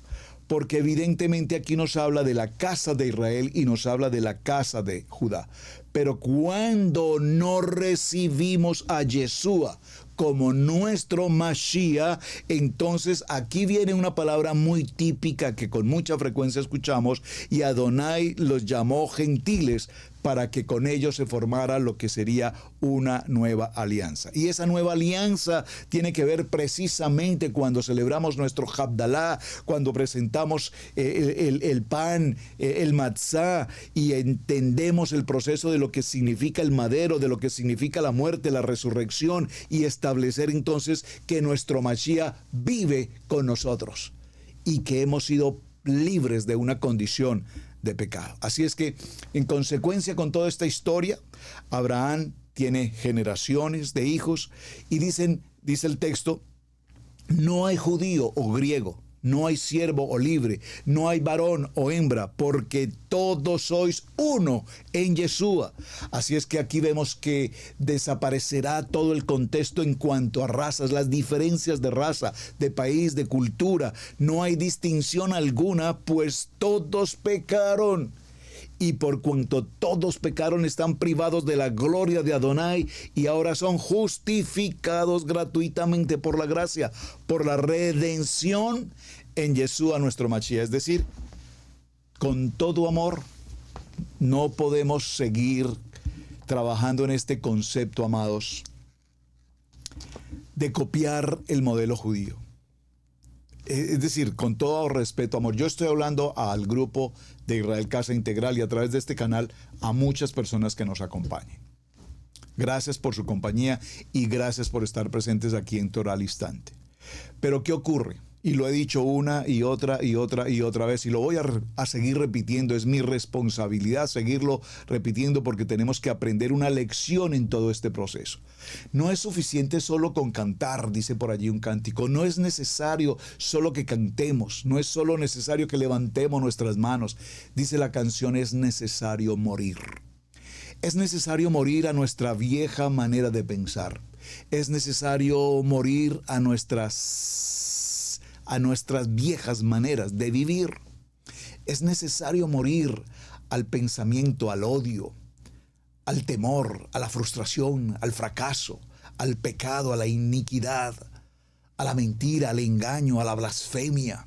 Porque evidentemente aquí nos habla de la casa de Israel y nos habla de la casa de Judá. Pero cuando no recibimos a Yeshua como nuestro Mashiach, entonces aquí viene una palabra muy típica que con mucha frecuencia escuchamos, y Adonai los llamó gentiles para que con ellos se formara lo que sería una nueva alianza. Y esa nueva alianza tiene que ver precisamente cuando celebramos nuestro Havdalah, cuando presentamos el pan, el matzá, y entendemos el proceso de lo que significa el madero, de lo que significa la muerte, la resurrección, y establecer entonces que nuestro Mashiach vive con nosotros y que hemos sido libres de una condición de pecado. Así es que, en consecuencia con toda esta historia, Abraham tiene generaciones de hijos y dice el texto, no hay judío o griego, no hay siervo o libre, no hay varón o hembra, porque todos sois uno en Yeshua. Así es que aquí vemos que desaparecerá todo el contexto en cuanto a razas, las diferencias de raza, de país, de cultura. No hay distinción alguna, pues todos pecaron. Y por cuanto todos pecaron, están privados de la gloria de Adonai y ahora son justificados gratuitamente por la gracia, por la redención en Yeshua nuestro Mashiach. Es decir, con todo amor, no podemos seguir trabajando en este concepto, amados, de copiar el modelo judío. Es decir, con todo respeto, amor, yo estoy hablando al grupo de Israel Casa Integral y a través de este canal a muchas personas que nos acompañen. Gracias por su compañía y gracias por estar presentes aquí en Torah al Instante. Pero ¿qué ocurre? Y lo he dicho una y otra vez y lo voy a seguir repitiendo. Es mi responsabilidad seguirlo repitiendo porque tenemos que aprender una lección en todo este proceso. No es suficiente solo con cantar, dice por allí un cántico. No es necesario solo que cantemos. No es solo necesario que levantemos nuestras manos. Dice la canción, es necesario morir. Es necesario morir a nuestra vieja manera de pensar. Es necesario morir a nuestras viejas maneras de vivir. Es necesario morir al pensamiento, al odio, al temor, a la frustración, al fracaso, al pecado, a la iniquidad, a la mentira, al engaño, a la blasfemia.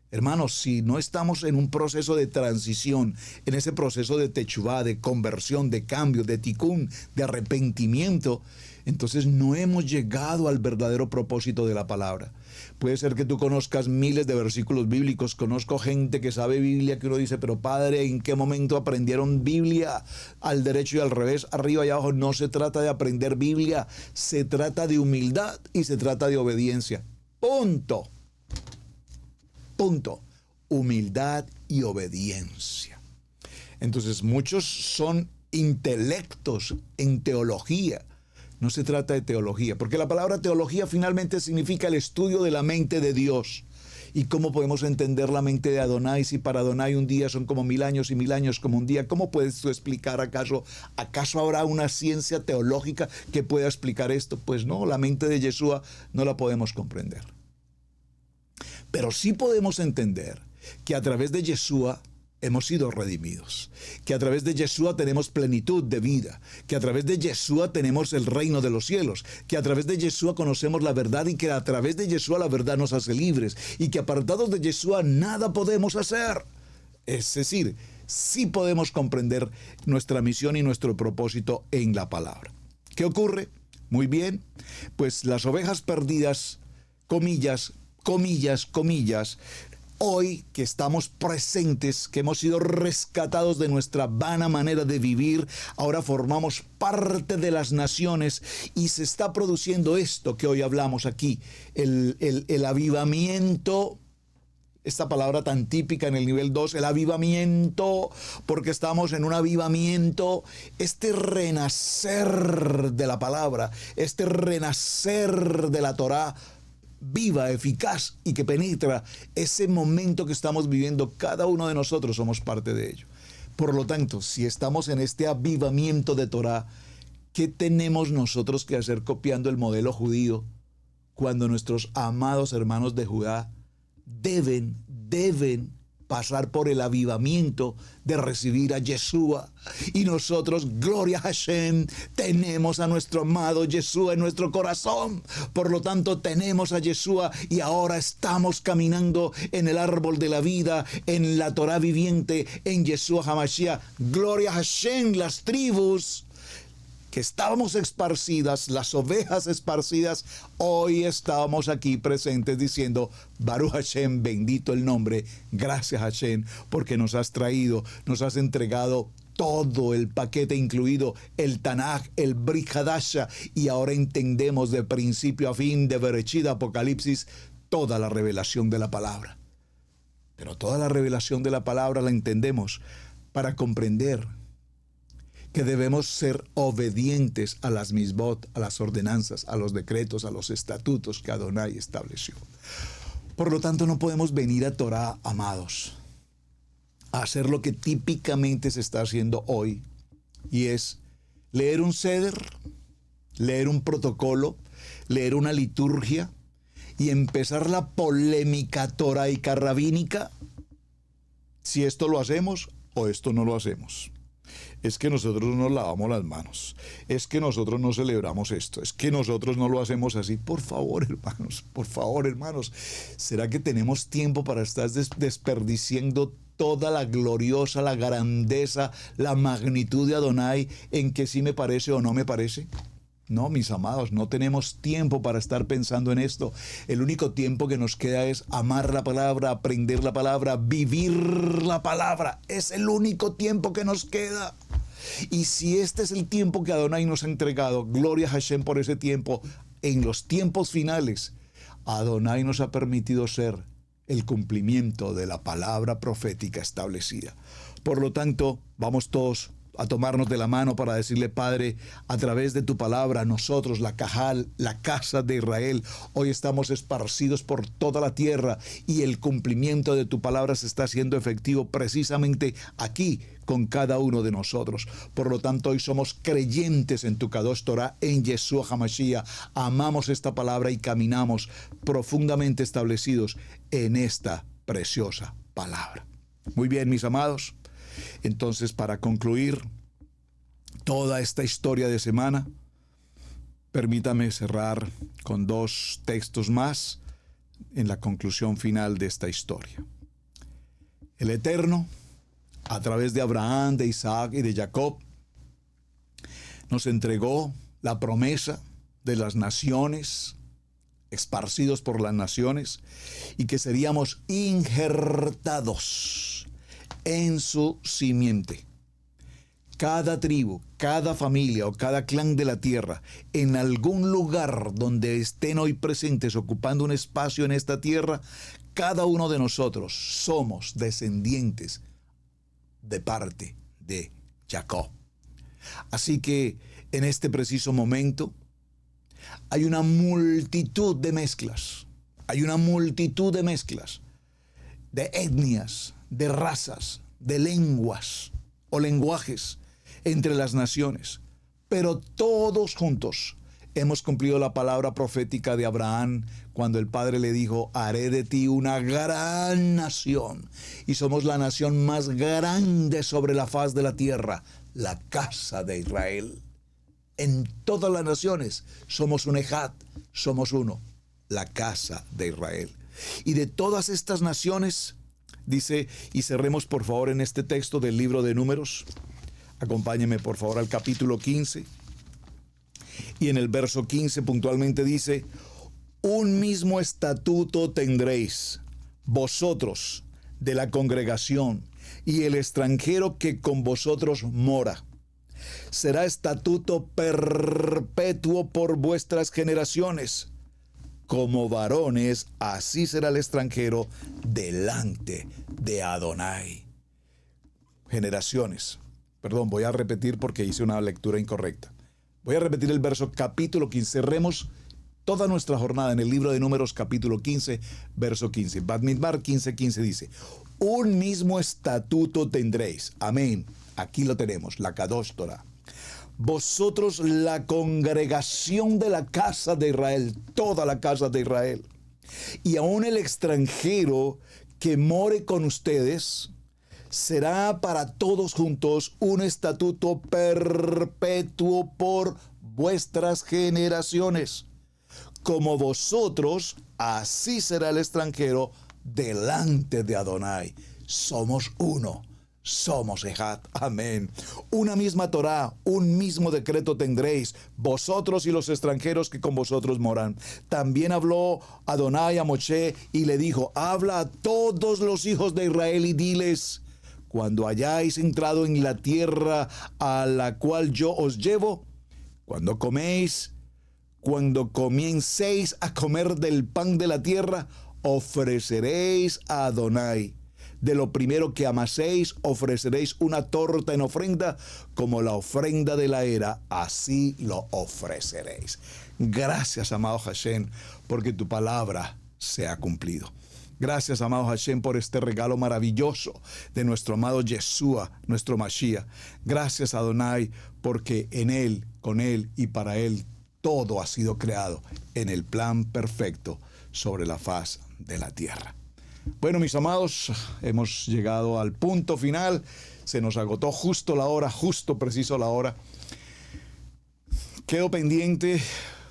Hermanos, si no estamos en un proceso de transición, en ese proceso de techuvá, de conversión, de cambio, de tikún, de arrepentimiento, entonces no hemos llegado al verdadero propósito de la palabra. Puede ser que tú conozcas miles de versículos bíblicos. Conozco gente que sabe Biblia que uno dice, pero padre, ¿en qué momento aprendieron Biblia? Al derecho y al revés, arriba y abajo. No se trata de aprender Biblia, se trata de humildad y se trata de obediencia. Punto. Humildad y obediencia. Entonces muchos son intelectos en teología. No se trata de teología, porque la palabra teología finalmente significa el estudio de la mente de Dios. ¿Y cómo podemos entender la mente de Adonai si para Adonai un día son como 1000 años y 1000 años como un día? ¿Cómo puedes tú explicar acaso habrá una ciencia teológica que pueda explicar esto? Pues no, la mente de Yeshua no la podemos comprender. Pero sí podemos entender que a través de Yeshua hemos sido redimidos, que a través de Yeshua tenemos plenitud de vida, que a través de Yeshua tenemos el reino de los cielos, que a través de Yeshua conocemos la verdad y que a través de Yeshua la verdad nos hace libres y que apartados de Yeshua nada podemos hacer. Es decir, sí podemos comprender nuestra misión y nuestro propósito en la palabra. ¿Qué ocurre? Muy bien, pues las ovejas perdidas, comillas, hoy que estamos presentes, que hemos sido rescatados de nuestra vana manera de vivir, ahora formamos parte de las naciones y se está produciendo esto que hoy hablamos aquí, el avivamiento esta palabra tan típica en el nivel 2, el avivamiento, porque estamos en un avivamiento, este renacer de la palabra, este renacer de la Torá, viva, eficaz y que penetra ese momento que estamos viviendo. Cada uno de nosotros somos parte de ello. Por lo tanto, si estamos en este avivamiento de Torá, ¿qué tenemos nosotros que hacer copiando el modelo judío cuando nuestros amados hermanos de Judá deben pasar por el avivamiento de recibir a Yeshua? Y nosotros, gloria a Hashem, tenemos a nuestro amado Yeshua en nuestro corazón. Por lo tanto, tenemos a Yeshua y ahora estamos caminando en el árbol de la vida, en la Torá viviente, en Yeshua HaMashiach. Gloria a Hashem, las tribus que estábamos esparcidas, las ovejas esparcidas, hoy estamos aquí presentes diciendo, Baruch Hashem, bendito el nombre, gracias Hashem, porque nos has traído, nos has entregado todo el paquete, incluido el Tanaj, el Brit Hadasha, y ahora entendemos de principio a fin, de Bereshit a Apocalipsis, toda la revelación de la palabra. Pero toda la revelación de la palabra la entendemos para comprender que debemos ser obedientes a las misbot, a las ordenanzas, a los decretos, a los estatutos que Adonai estableció. Por lo tanto, no podemos venir a Torá, amados, a hacer lo que típicamente se está haciendo hoy, y es leer un seder, leer un protocolo, leer una liturgia y empezar la polémica toraica rabínica, si esto lo hacemos o esto no lo hacemos. Es que nosotros no nos lavamos las manos, es que nosotros no celebramos esto, es que nosotros no lo hacemos así. Por favor, hermanos, ¿será que tenemos tiempo para estar desperdiciando toda la gloriosa, la grandeza, la magnitud de Adonai en que sí me parece o no me parece? No, mis amados, no tenemos tiempo para estar pensando en esto. El único tiempo que nos queda es amar la palabra, aprender la palabra, vivir la palabra. Es el único tiempo que nos queda. Y si este es el tiempo que Adonai nos ha entregado, gloria a Hashem por ese tiempo, en los tiempos finales, Adonai nos ha permitido ser el cumplimiento de la palabra profética establecida. Por lo tanto, vamos todos a tomarnos de la mano para decirle, Padre, a través de tu palabra, nosotros, la Cajal, la casa de Israel, hoy estamos esparcidos por toda la tierra y el cumplimiento de tu palabra se está haciendo efectivo precisamente aquí con cada uno de nosotros. Por lo tanto, hoy somos creyentes en tu Kadosh Torah, en Yeshua HaMashiach. Amamos esta palabra y caminamos profundamente establecidos en esta preciosa palabra. Muy bien, mis amados. Entonces, para concluir toda esta historia de semana, permítame cerrar con 2 textos más en la conclusión final de esta historia. El Eterno, a través de Abraham, de Isaac y de Jacob, nos entregó la promesa de las naciones, esparcidos por las naciones, y que seríamos injertados en su simiente. Cada tribu, cada familia o cada clan de la tierra, en algún lugar donde estén hoy presentes ocupando un espacio en esta tierra, cada uno de nosotros somos descendientes de parte de Jacob. Así que en este preciso momento hay una multitud de mezclas, de etnias, de razas, de lenguas o lenguajes entre las naciones, pero todos juntos hemos cumplido la palabra profética de Abraham cuando el Padre le dijo, haré de ti una gran nación, y somos la nación más grande sobre la faz de la tierra, la casa de Israel. En todas las naciones somos un ejad, somos uno, la casa de Israel. Y de todas estas naciones, dice, y cerremos por favor en este texto del libro de Números, acompáñenme por favor al capítulo 15, y en el verso 15 puntualmente dice, un mismo estatuto tendréis vosotros de la congregación y el extranjero que con vosotros mora. Será estatuto perpetuo por vuestras generaciones. como varones, así será el extranjero delante de Adonai. Generaciones. Perdón, voy a repetir porque hice una lectura incorrecta. Voy a repetir el verso capítulo 15. Cerremos toda nuestra jornada en el libro de Números capítulo 15, verso 15. Bamidbar 15:15 dice: un mismo estatuto tendréis. Amén. Aquí lo tenemos, la Kadosh Torah. Vosotros, la congregación de la casa de Israel, toda la casa de Israel, y aún el extranjero que more con ustedes, será para todos juntos un estatuto perpetuo por vuestras generaciones. Como vosotros, así será el extranjero delante de Adonai. Somos uno. Somos Ejad. Amén. Una misma Torá, un mismo decreto tendréis, vosotros y los extranjeros que con vosotros moran. También habló Adonai a Moshe y le dijo: habla a todos los hijos de Israel y diles: cuando hayáis entrado en la tierra a la cual yo os llevo, cuando comiencéis a comer del pan de la tierra, ofreceréis a Adonai. De lo primero que amaséis, ofreceréis una torta en ofrenda, como la ofrenda de la era, así lo ofreceréis. Gracias, amado Hashem, porque tu palabra se ha cumplido. Gracias, amado Hashem, por este regalo maravilloso de nuestro amado Yeshua, nuestro Mashiach. Gracias, Adonai, porque en Él, con Él y para Él, todo ha sido creado en el plan perfecto sobre la faz de la tierra. Bueno, mis amados, hemos llegado al punto final. Se nos agotó justo la hora, justo preciso la hora. Quedo pendiente.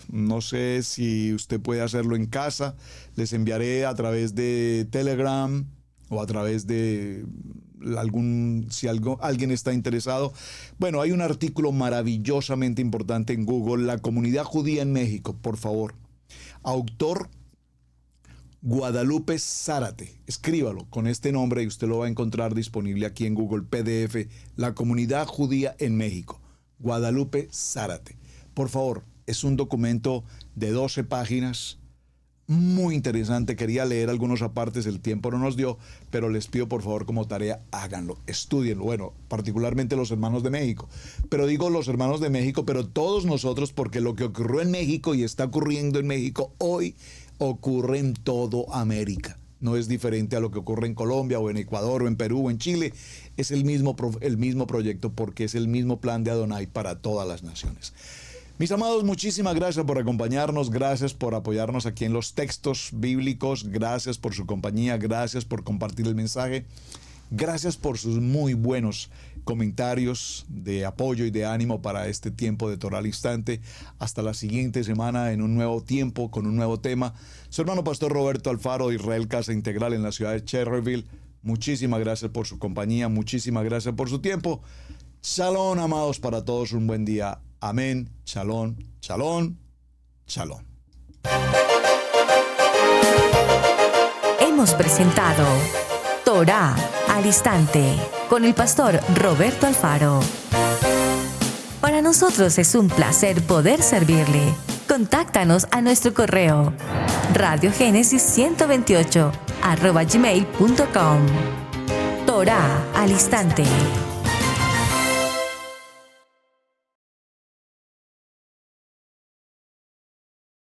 No sé si usted puede hacerlo en casa. Les enviaré a través de Telegram o a través de alguien está interesado. Bueno, hay un artículo maravillosamente importante en Google, la comunidad judía en México, por favor. Autor Guadalupe Zárate. Escríbalo con este nombre y usted lo va a encontrar disponible aquí en Google PDF. La comunidad judía en México. Guadalupe Zárate. Por favor, es un documento de 12 páginas. Muy interesante. Quería leer algunos apartes, el tiempo no nos dio, pero les pido por favor como tarea, háganlo, estúdienlo. Bueno, particularmente los hermanos de México. Pero digo los hermanos de México, pero todos nosotros, porque lo que ocurrió en México y está ocurriendo en México hoy, ocurre en todo América. No es diferente a lo que ocurre en Colombia o en Ecuador o en Perú o en Chile. Es el mismo proyecto porque es el mismo plan de Adonai para todas las naciones. Mis amados, muchísimas gracias por acompañarnos, gracias por apoyarnos aquí en los textos bíblicos, gracias por su compañía, gracias por compartir el mensaje, gracias por sus muy buenos comentarios de apoyo y de ánimo para este tiempo de Torah al Instante. Hasta la siguiente semana en un nuevo tiempo, con un nuevo tema. Su hermano Pastor Roberto Alfaro de Israel Casa Integral en la ciudad de Cherryville. Muchísimas gracias por su compañía, muchísimas gracias por su tiempo. Shalom, amados, para todos un buen día. Amén. Shalom, shalom, shalom. Hemos presentado Torah al Instante con el pastor Roberto Alfaro. Para nosotros es un placer poder servirle. Contáctanos a nuestro correo radiogenesis128@gmail.com. Torah al Instante.